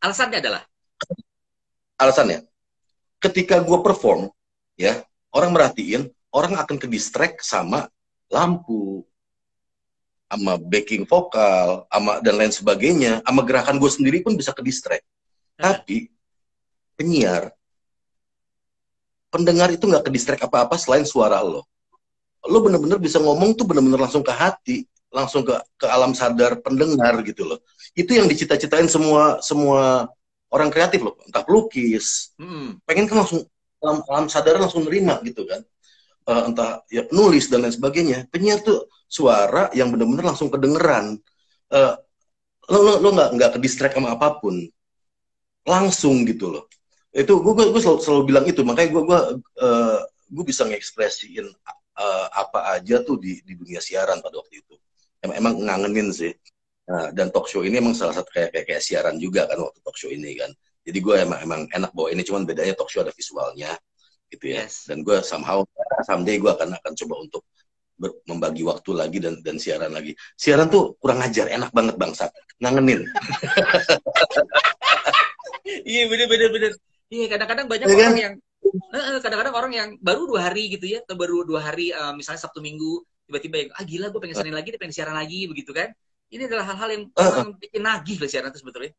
Alasannya adalah? Alasannya, ketika gue perform, ya orang merhatiin, orang akan ke distract sama lampu, sama backing vokal, sama dan lain sebagainya, sama gerakan gue sendiri pun bisa ke distract. Tapi penyiar, pendengar itu nggak ke distract apa-apa selain suara lo. Lo bener-bener bisa ngomong tuh bener-bener langsung ke hati, langsung ke alam sadar pendengar gitu loh. Itu yang dicita-citain semua orang kreatif loh, entah pelukis, pengen kan langsung alam sadar langsung nerima gitu kan, entah ya penulis dan lain sebagainya. Penyiar tuh suara yang bener-bener langsung kedengeran, lo nggak ke distract sama apapun, langsung gitu loh. Itu gue selalu bilang itu, makanya gue bisa ngekspresiin apa aja tuh di dunia siaran pada waktu itu. Emang ngangenin sih. Dan talk show ini emang salah satu kayak siaran juga kan waktu talk show ini kan. Jadi gue emang enak bawa ini, cuman bedanya talk show ada visualnya gitu ya. Yes. Dan gue someday gue akan coba untuk membagi waktu lagi dan siaran lagi. Siaran tuh kurang ajar, enak banget bangsat, ngangenin. Iya bener. Iya kadang-kadang banyak orang yang kadang-kadang orang yang baru 2 hari gitu ya, atau baru 2 hari misalnya Sabtu Minggu tiba-tiba yang gila gue pengen Senin lagi, pengen siaran lagi begitu kan. Ini adalah hal-hal yang bikin nagih lah siaran itu sebetulnya.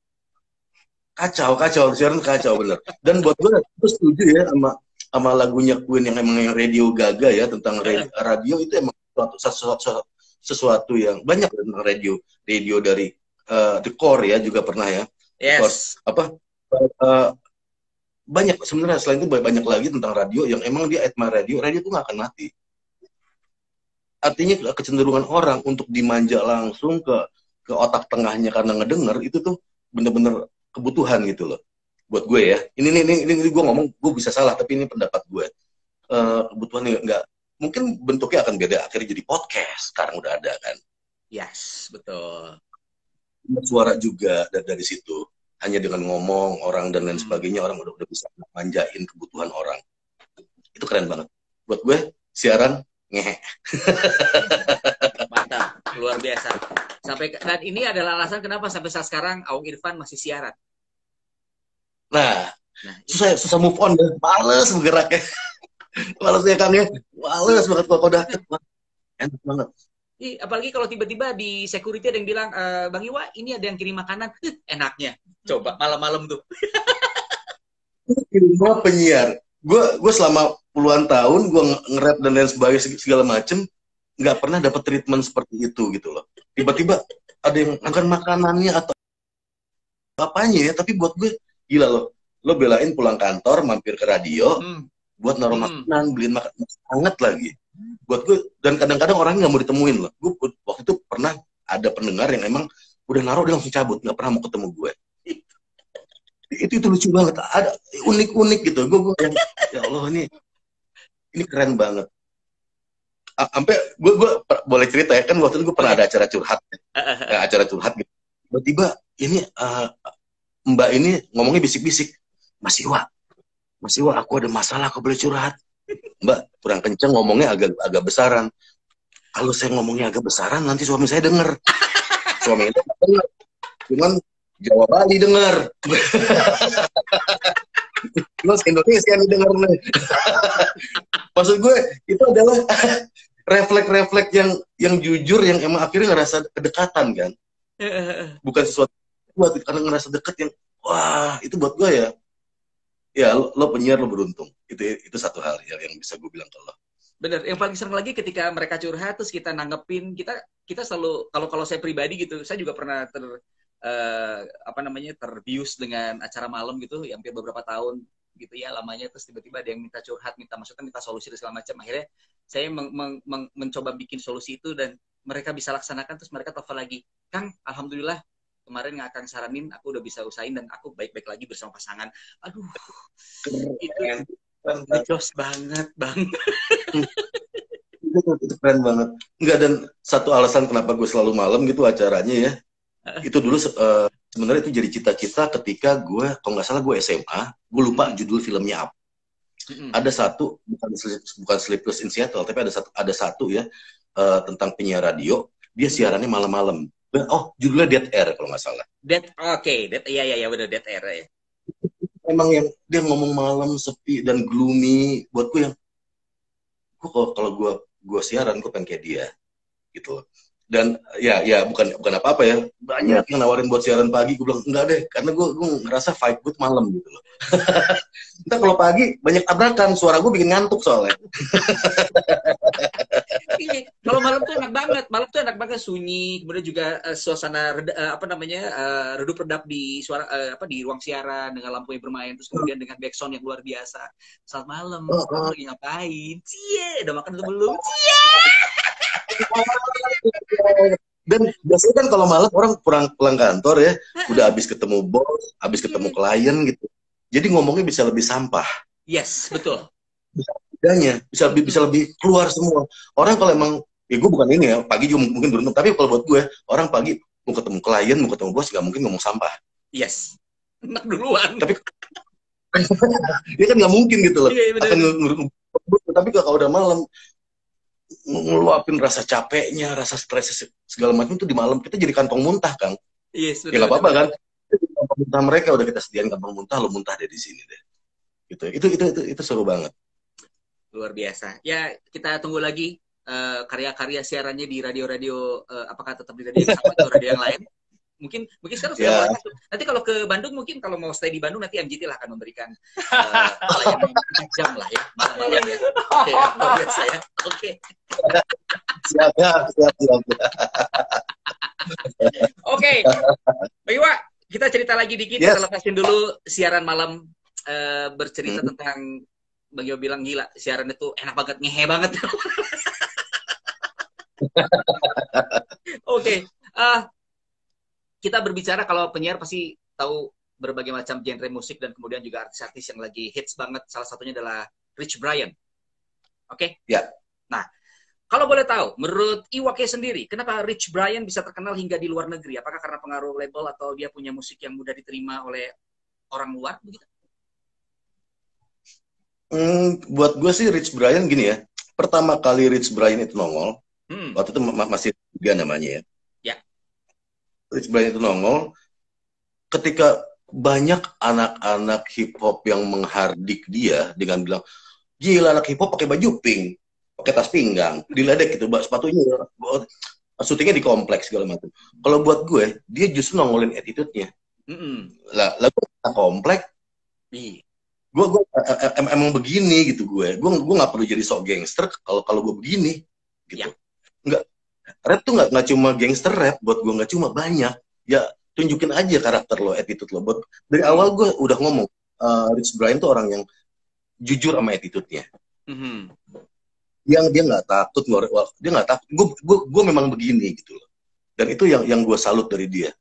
Kacau siaran kacau bener. Dan buat gue setuju ya sama lagunya Queen yang emang yang Radio Gaga ya, tentang radio itu emang sesuatu yang banyak tentang radio dari The Core ya juga pernah ya. Yes. Banyak sebenarnya, selain itu banyak lagi tentang radio yang emang dia admire radio itu nggak akan mati. Artinya kecenderungan orang untuk dimanja langsung ke otak tengahnya karena ngedenger itu tuh bener-bener kebutuhan gitu loh. Buat gue ya, ini gue ngomong, gue bisa salah tapi ini pendapat gue. Kebutuhan nggak mungkin bentuknya akan beda, akhirnya jadi podcast sekarang udah ada kan. Yes, betul. Suara juga dari situ. Hanya dengan ngomong orang dan lain sebagainya, orang udah bisa manjain kebutuhan orang. Itu keren banget. Buat gue siaran ngehe. Mantap, luar biasa. Dan ini adalah alasan kenapa sampai saat sekarang Aung Irfan masih siaran. Nah susah move on deh. Males bergeraknya. Males ya Kang ya. Males banget kalau udah enak banget. Apalagi kalau tiba-tiba di security ada yang bilang, Bang Iwa, ini ada yang kirim makanan. Enaknya. Coba malam-malam tuh. Gue penyiar. Gue selama puluhan tahun gue nge-rap dan lain sebagainya segala macem, nggak pernah dapat treatment seperti itu gitu loh. Tiba-tiba ada yang makan makanannya atau apanya ya, tapi buat gue gila loh. Lo belain pulang kantor mampir ke radio buat naruh makanan, beliin makanan hangat lagi. Buat gue, dan kadang-kadang orang nggak mau ditemuin loh. Gue waktu itu pernah ada pendengar yang emang udah naruh dia langsung cabut, nggak pernah mau ketemu gue. Itu lucu banget, ada unik-unik gitu. Gue yang ya Allah ini keren banget. Sampai gue boleh cerita ya, kan waktu itu gue pernah ada acara curhat gitu. Tiba-tiba ini Mbak ini ngomongnya bisik-bisik, Mas Iwa aku ada masalah, aku boleh curhat? Mbak kurang kenceng ngomongnya, agak besaran. Kalau saya ngomongnya agak besaran nanti suami saya denger. Suami itu denger, cuman Jawa Bali denger. Terus Indonesia nih denger nih. Maksud gue itu adalah refleks yang jujur, yang emang akhirnya ngerasa kedekatan kan. Bukan sesuatu karena ngerasa deket yang wah itu buat gue ya lo penyiar, lo beruntung. Itu satu hal yang bisa gue bilang ke lo. Bener, yang paling sering lagi ketika mereka curhat terus kita nanggepin, kita selalu, kalau saya pribadi gitu, saya juga pernah terbius dengan acara malam gitu hampir beberapa tahun gitu ya lamanya, terus tiba-tiba ada yang minta curhat, maksudnya minta solusi dan segala macam. Akhirnya saya mencoba bikin solusi itu dan mereka bisa laksanakan. Terus mereka telepon lagi, Kang, alhamdulillah kemarin Akang saranin aku udah bisa usahain dan aku baik-baik lagi bersama pasangan. Aduh, itu ngejos banget bang. Itu keren banget. Enggak, dan satu alasan kenapa gue selalu malam gitu acaranya ya, itu dulu sebenarnya itu jadi cita-cita ketika gue, kalau nggak salah gue SMA, gue lupa judul filmnya apa. Ada satu, bukan Sleepless in Seattle, tapi ada satu ya, tentang penyiar radio, dia siarannya malam-malam. Oh, judulnya Dead Air kalau nggak salah. Iya benar, Dead Air ya. Emang yang dia ngomong malam sepi dan gloomy, buat gue yang, kalau gue siaran gue pengen kayak dia gitu. Dan ya bukan apa-apa ya, banyak yang nawarin buat siaran pagi, gue bilang enggak deh, karena gue ngerasa fight good malam gitu loh. Ntar kalau pagi banyak tabrakan, suara gue bikin ngantuk soalnya. Kalau malam tuh enak banget, sunyi, kemudian juga suasana redup redap di suara di ruang siaran dengan lampu yang bermain, terus kemudian dengan backsound yang luar biasa. Saat malam, kamu lagi ngapain? Cie, udah makan atau belum? Cie. Dan biasanya kan kalau malam orang pulang kantor ya, udah habis ketemu bos, habis ketemu klien gitu. Jadi ngomongnya bisa lebih sampah. Yes, betul. Bisa lebih keluar semua. Orang kalau emang, ya gue bukan ini ya, pagi juga mungkin beruntung, tapi kalau buat gue, orang pagi mau ketemu klien, mau ketemu bos, gak mungkin ngomong sampah. Yes. Enak duluan. Tapi dia kan gak mungkin gitu loh. Iya, tapi kalau udah malam, ngeluapin rasa capeknya, rasa stres segala macam itu di malam, kita jadi kantong muntah, Kang. Yes, ya nggak apa-apa kan? Kantong muntah mereka udah kita sediain kantong muntah, lo muntah deh di sini deh. Gitu. Itu seru banget. Luar biasa. Ya, kita tunggu lagi karya-karya siarannya di radio-radio, apakah tetap di radio yang sama atau radio yang lain? Mungkin sekarang sudah mulai masuk. Nanti kalau ke Bandung, mungkin kalau mau stay di Bandung, nanti MGT lah akan memberikan layanan 4 jam lah ya, malam-malam ya. Oke, luar biasa ya. Oke. Siap. Oke. Bang Iwa, kita cerita lagi dikit, kita lepasin dulu siaran malam, bercerita tentang, Bang Iwa bilang gila, siaran itu enak banget, ngehe banget. Oke. Kita berbicara, kalau penyiar pasti tahu berbagai macam genre musik dan kemudian juga artis-artis yang lagi hits banget. Salah satunya adalah Rich Brian. Oke? Ya. Nah, kalau boleh tahu, menurut Iwake sendiri, kenapa Rich Brian bisa terkenal hingga di luar negeri? Apakah karena pengaruh label atau dia punya musik yang mudah diterima oleh orang luar? Begitu? Buat gue sih Rich Brian gini ya. Pertama kali Rich Brian itu nongol, waktu itu masih Tiga namanya ya. Rich Brian itu nongol ketika banyak anak-anak hip hop yang menghardik dia dengan bilang, gila anak hip hop pakai baju pink, pakai tas pinggang, diledek gitu, sepatunya syutingnya di kompleks segala macam. Kalau buat gue, dia justru nongolin attitude-nya. Lagu kompleks, gue emang begini gitu gue nggak perlu jadi sok gangster kalau gue begini gitu. Nggak, rap tuh nggak cuma gangster rap, buat gue nggak cuma banyak ya, tunjukin aja karakter lo, attitude lo. Buat dari awal gue udah ngomong, Rich Brian tuh orang yang jujur sama attitude-nya. Yang dia nggak takut, dia nggak takut. Gue memang begini gitu loh. Dan itu yang gue salut dari dia.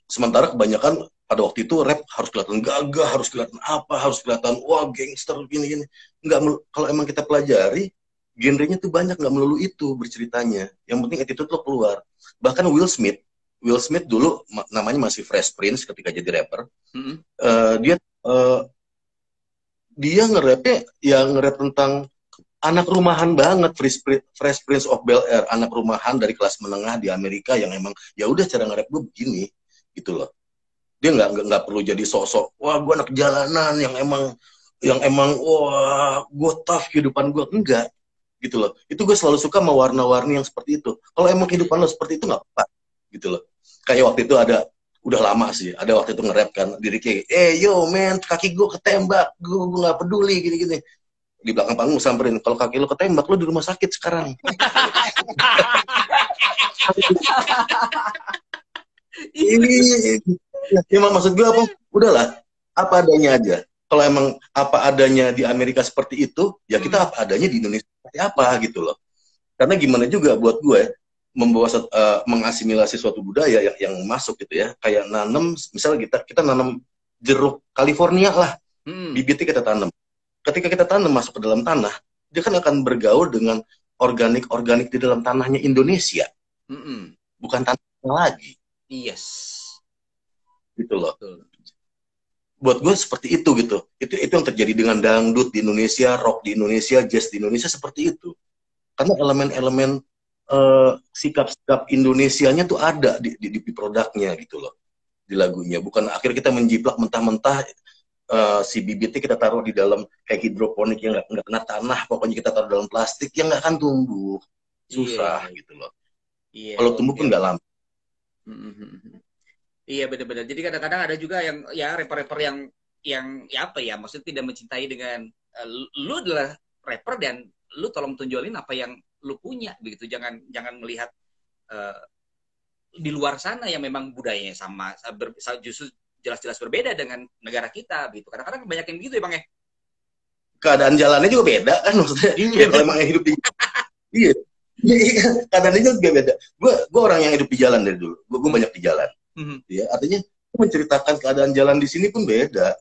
Sementara kebanyakan pada waktu itu rap harus kelihatan gagah, harus kelihatan apa, harus kelihatan wah gangster gini. Nggak, kalau emang kita pelajari, genrenya tuh banyak, nggak melulu itu berceritanya. Yang penting attitude lo keluar. Bahkan Will Smith dulu namanya masih Fresh Prince ketika jadi rapper. Dia nge-rapnya ya nge-rap tentang anak rumahan banget, Fresh Prince of Bel-Air, anak rumahan dari kelas menengah di Amerika yang emang ya udah cara nge-rap gue begini gitu loh. Dia nggak perlu jadi sok-sok wah gue anak jalanan yang emang wah gue tough kehidupan gue, enggak gitu loh. Itu gue selalu suka sama warna-warni yang seperti itu. Kalau emang kehidupan lo seperti itu nggak apa-apa gitu loh. Kayak waktu itu udah lama sih, ada waktu itu nge-rap kan diri kayak, yo man, kaki gue ketembak, gue nggak peduli gini-gini. Di belakang panggung samperin, kalau kaki lo ketembak lo di rumah sakit sekarang. Ini emang maksud gue apa? Udahlah, apa adanya aja. kalau emang apa adanya di Amerika seperti itu, ya kita apa adanya di Indonesia seperti apa gitu loh. Karena gimana juga buat gue membawa mengasimilasi suatu budaya yang masuk gitu ya. Kayak nanam, misalnya kita nanam jeruk California lah, bibitnya kita tanam. Ketika kita tanam masuk ke dalam tanah, dia kan akan bergaul dengan organik-organik di dalam tanahnya Indonesia. Bukan tanahnya lagi. Yes. Gitu loh. Buat gue seperti itu gitu. Itu yang terjadi dengan dangdut di Indonesia, rock di Indonesia, jazz di Indonesia seperti itu. Karena elemen-elemen sikap-sikap Indonesianya tuh ada di produknya gitu loh, di lagunya. Bukan akhirnya kita menjiplak mentah-mentah si bibitnya kita taruh di dalam kayak hidroponik yang nggak kena tanah, pokoknya kita taruh dalam plastik yang nggak akan tumbuh, susah gitu loh. Kalau tumbuh pun nggak lama. Iya benar-benar. Jadi kadang-kadang ada juga yang ya rapper-rapper yang ya apa ya, maksudnya tidak mencintai dengan lu adalah rapper dan lu tolong tunjulin apa yang lu punya begitu. Jangan melihat di luar sana yang memang budayanya sama justru jelas-jelas berbeda dengan negara kita gitu. Kadang-kadang banyak yang gitu ya Bang ya. Keadaan jalannya juga beda kan maksudnya. Ya, kalau emang hidup di iya. Keadaannya juga beda. Gue orang yang hidup di jalan dari dulu. Gue banyak di jalan. Ya, artinya menceritakan keadaan jalan di sini pun beda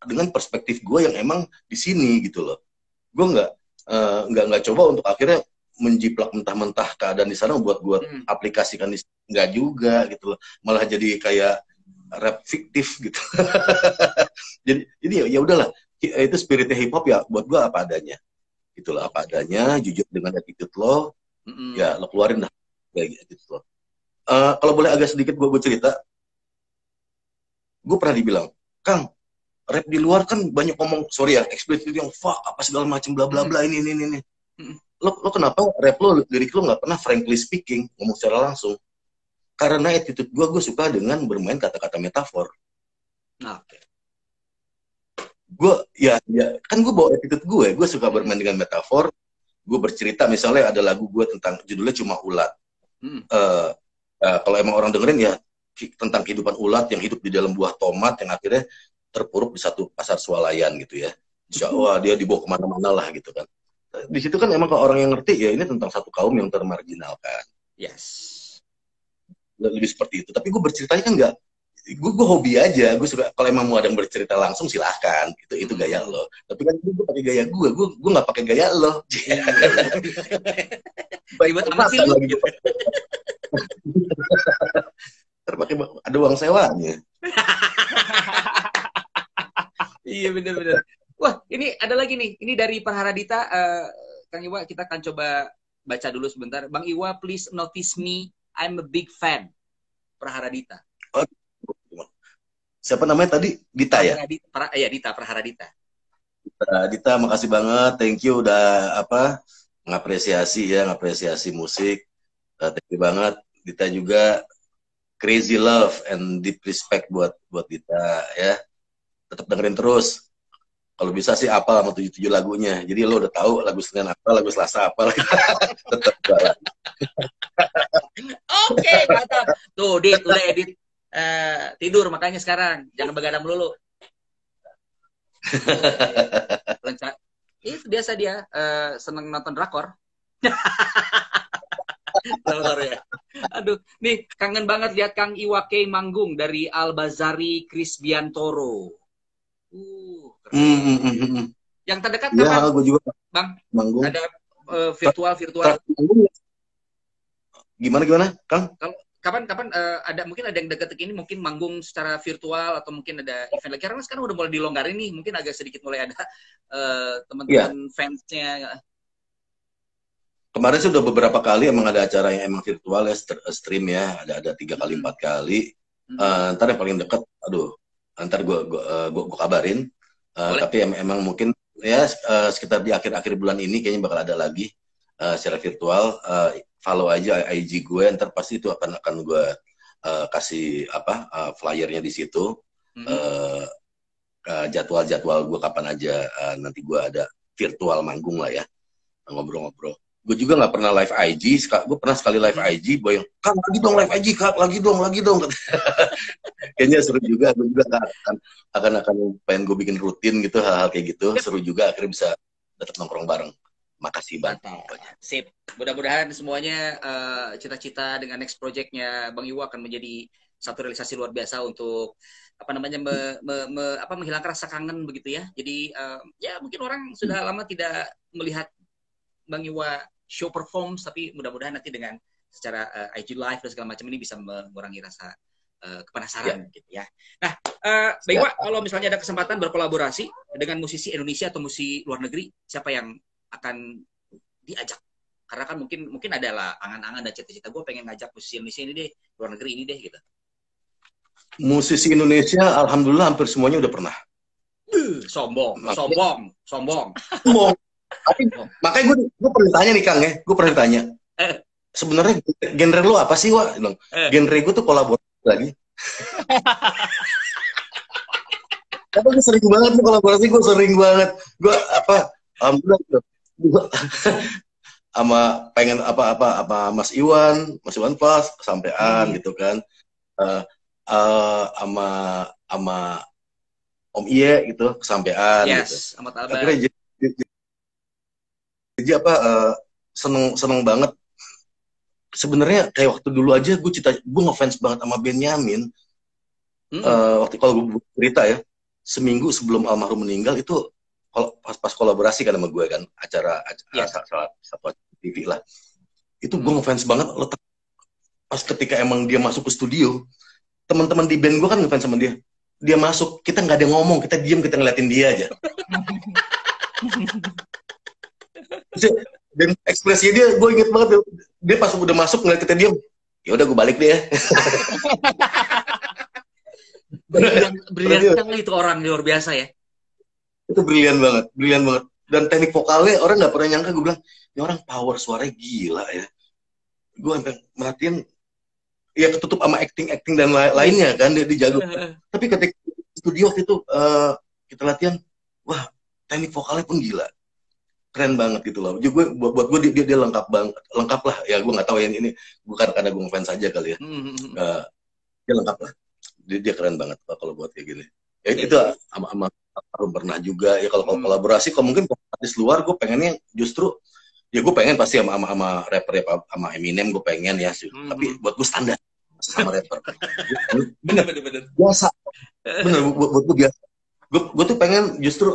dengan perspektif gue yang emang di sini gitu loh. Gue nggak coba untuk akhirnya menjiplak mentah-mentah keadaan di sana buat gue aplikasikan di sini. Nggak juga gitu loh. Malah jadi kayak rap fiktif gitu. jadi ya udahlah, itu spiritnya hip hop ya buat gue apa adanya. Itulah apa adanya, jujur dengan attitude lo, ya lo keluarin dah kayak gitu loh. Kalau boleh agak sedikit gue cerita, gue pernah dibilang, Kang, rap di luar kan banyak ngomong, sorry ya, eksplisit yang fuck apa segala macam bla bla bla ini. Lo kenapa rap lo, lirik lo nggak pernah frankly speaking ngomong secara langsung? Karena attitude gue suka dengan bermain kata-kata metafor. Oke. Gue ya kan gue bawa attitude gue suka bermain dengan metafor. Gue bercerita misalnya ada lagu gue tentang judulnya Cuma Ulat. Kalau emang orang dengerin ya tentang kehidupan ulat yang hidup di dalam buah tomat yang akhirnya terpuruk di satu pasar swalayan gitu ya. Insya Allah dia dibawa kemana-mana lah gitu kan. Di situ kan emang kalau orang yang ngerti ya ini tentang satu kaum yang termarginalkan. Yes. Lebih seperti itu. Tapi gue berceritanya kan enggak. Gue hobi aja. Gue suka kalau emang mau ada yang bercerita langsung silahkan. Itu gaya lo. Tapi kan gue pakai gaya gue. Gue nggak pakai gaya lo. Baik amat sih lu. Terpakai ada uang sewanya. Iya benar-benar. Wah ini ada lagi nih. Ini dari Praharadita. Kang Iwa kita akan coba baca dulu sebentar. Bang Iwa please notice me. I'm a big fan. Praharadita. Oh, siapa namanya tadi? Dita ya? Iya Dita Praharadita. Dita makasih banget. Thank you udah ngapresiasi musik. Thank you banget. Dita juga crazy love and deep respect buat Dita ya. Tetap dengerin terus. Kalau bisa sih apa sama 77 lagunya. Jadi lo udah tahu lagu Senin apa, lagu Selasa apa. Tetap jalan. Oke, mantap. Tuh, Dit, udah edit tidur makanya sekarang. Jangan begadang melulu. Itu biasa dia seneng nonton drakor. Ya. Aduh, nih kangen banget lihat Kang Iwake manggung dari Al-Bazari Chris Biantoro. Yang terdekat ya, kapan? gue juga Bang, manggung. ada virtual. Gimana, Kang? Kapan ada mungkin ada yang deket ini mungkin manggung secara virtual atau mungkin ada event lagi karena sekarang udah mulai dilonggarin nih, mungkin agak sedikit mulai ada teman-teman fansnya. Kemarin sih udah beberapa kali emang ada acara yang emang virtual ya, stream ya, ada 3 kali 4 kali. Ntar yang paling dekat, ntar gue kabarin. Tapi emang mungkin ya sekitar di akhir bulan ini kayaknya bakal ada lagi secara virtual. Follow aja IG gue, ntar pasti itu akan gue kasih flyernya di situ. Jadwal gue kapan aja nanti gue ada virtual manggung lah ya, ngobrol-ngobrol. gue juga nggak pernah live IG. Gue pernah sekali live IG, gue yang Kak lagi dong live IG, Kak lagi dong. Kayaknya seru juga. Gue juga akan pengen gue bikin rutin gitu, hal-hal kayak gitu. Seru juga, akhirnya bisa tetap nongkrong bareng. Makasih banget. Sip. Mudah-mudahan semuanya cita-cita dengan next project-nya Bang Iwa akan menjadi satu realisasi luar biasa untuk apa namanya menghilangkan rasa kangen begitu ya. Jadi ya mungkin orang sudah lama tidak melihat Bang Iwa show perform, tapi mudah-mudahan nanti dengan secara IG live dan segala macam ini bisa mengurangi rasa kepenasaran gitu ya. Nah, Bang Iwa, kalau misalnya ada kesempatan berkolaborasi dengan musisi Indonesia atau musisi luar negeri, siapa yang akan diajak? Karena kan mungkin adalah angan-angan dan cita-cita gue pengen ngajak musisi Indonesia ini deh, luar negeri ini deh gitu. Musisi Indonesia, alhamdulillah hampir semuanya udah pernah. Sombong. Makanya gue pernah tanya nih Kang ya, gue pernah tanya. Sebenarnya genre lu apa sih, Wak? Genre gue tuh kolaborasi lagi. Tapi gue sering banget nih kolaborasi, gue alhamdulillah gue sama pengen apa Mas Iwan pas kesampean gitu kan. Sama Om Iye gitu kesampean gitu. Sama Talba. Akhirnya jadi seneng banget. Sebenarnya kayak waktu dulu aja gue ngefans banget sama Benyamin. Waktu kalau gue cerita ya, seminggu sebelum almarhum meninggal itu pas kolaborasi kan sama gue kan acara satu TV lah. Itu gue ngefans banget. Pas ketika emang dia masuk ke studio, teman-teman di band gue kan ngefans sama dia. Dia masuk, kita nggak ada ngomong, kita diem, kita ngeliatin dia aja. Dan ekspresinya dia, gue inget banget, dia pas udah masuk ngeliat kita diem, ya udah gue balik deh ya. Brilian itu orang luar biasa ya. Itu brilian banget. Dan teknik vokalnya orang nggak pernah nyangka, gue bilang, ini orang power suaranya gila ya. Gue sampai merhatiin, ya ketutup sama acting dan lainnya kan, dia jago. Tapi ketika studio waktu itu kita latihan, wah teknik vokalnya pun gila, keren banget gitu loh. Jadi buat gue dia lengkap lah. Ya gue nggak tahu ya ini bukan karena gue ngefans aja kali ya. Dia lengkap lah. Dia keren banget kalau buat kayak gini. Ya itu sama pernah juga ya kalau kolaborasi. Kalau mungkin artis luar gue pengennya justru ya gue pengen pasti sama rapper ya, sama Eminem gue pengen ya sih. Tapi buat gue standar sama rapper. Bener. Biasa. Bener buat gue biasa. Gue tuh justru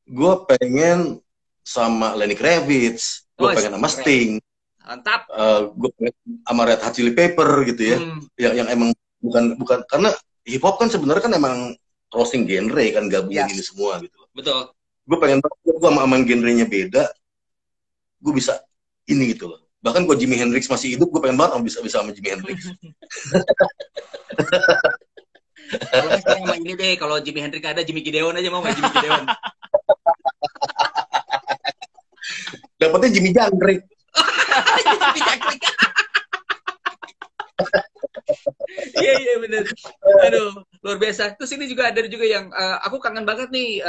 gue pengen sama Lenny Kravitz, gue pengen sama Sting, mantap. Gue pengen sama Red Hot Chili Pepper gitu ya. Yang emang bukan karena hip hop kan sebenarnya kan emang crossing genre kan, gabungin ini semua gitu. Betul. Gue pengen banget gue sama genrenya beda, gue bisa ini gitu loh. Bahkan gue Jimi Hendrix masih hidup, gue pengen banget bisa sama Jimi Hendrix. Kalau sama ini deh, kalau Jimi Hendrix ada, Jimmy Gideon aja mau nggak Jimmy Gideon? Dapatnya Jimmy Jangkrik. Jimmy Jangkrik. Iya bener. Aduh, luar biasa. Terus ini juga ada yang aku kangen banget nih,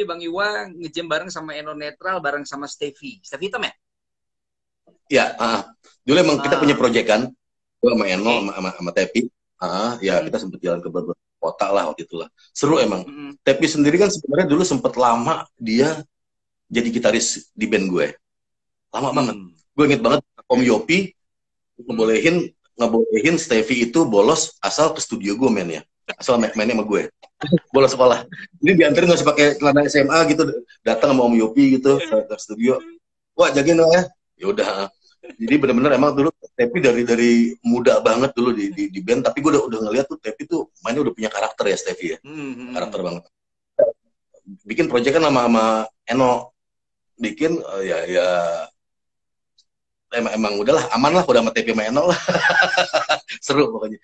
Bang Iwa nge-jam bareng sama Eno Netral, bareng sama Stevie Hitam ya? Ya, dulu emang kita punya proyek kan, gue sama Eno, sama Tepi. Ya kita sempat jalan ke beberapa kota lah waktu itu lah. Seru emang. Tepi sendiri kan sebenarnya dulu sempat lama dia jadi gitaris di band gue. Lama banget. Gue inget banget Om Yopi ngebolehin Stevie itu bolos asal ke studio gue mainnya. Asal mainnya sama gue. Bolos sekolah. Jadi dianterin nggak usah pakai celana SMA gitu. Datang sama Om Yopi gitu ke studio. Wah jagain lo ya. Ya udah. Jadi benar-benar emang dulu Tepi dari muda banget dulu di band. Tapi gue udah ngeliat tuh Tepi tuh mainnya udah punya karakter ya Stevie ya. Karakter banget. Bikin proyek kan sama Eno. Bikin emang udahlah aman lah udah sama Tepi sama Eno lah. Seru pokoknya.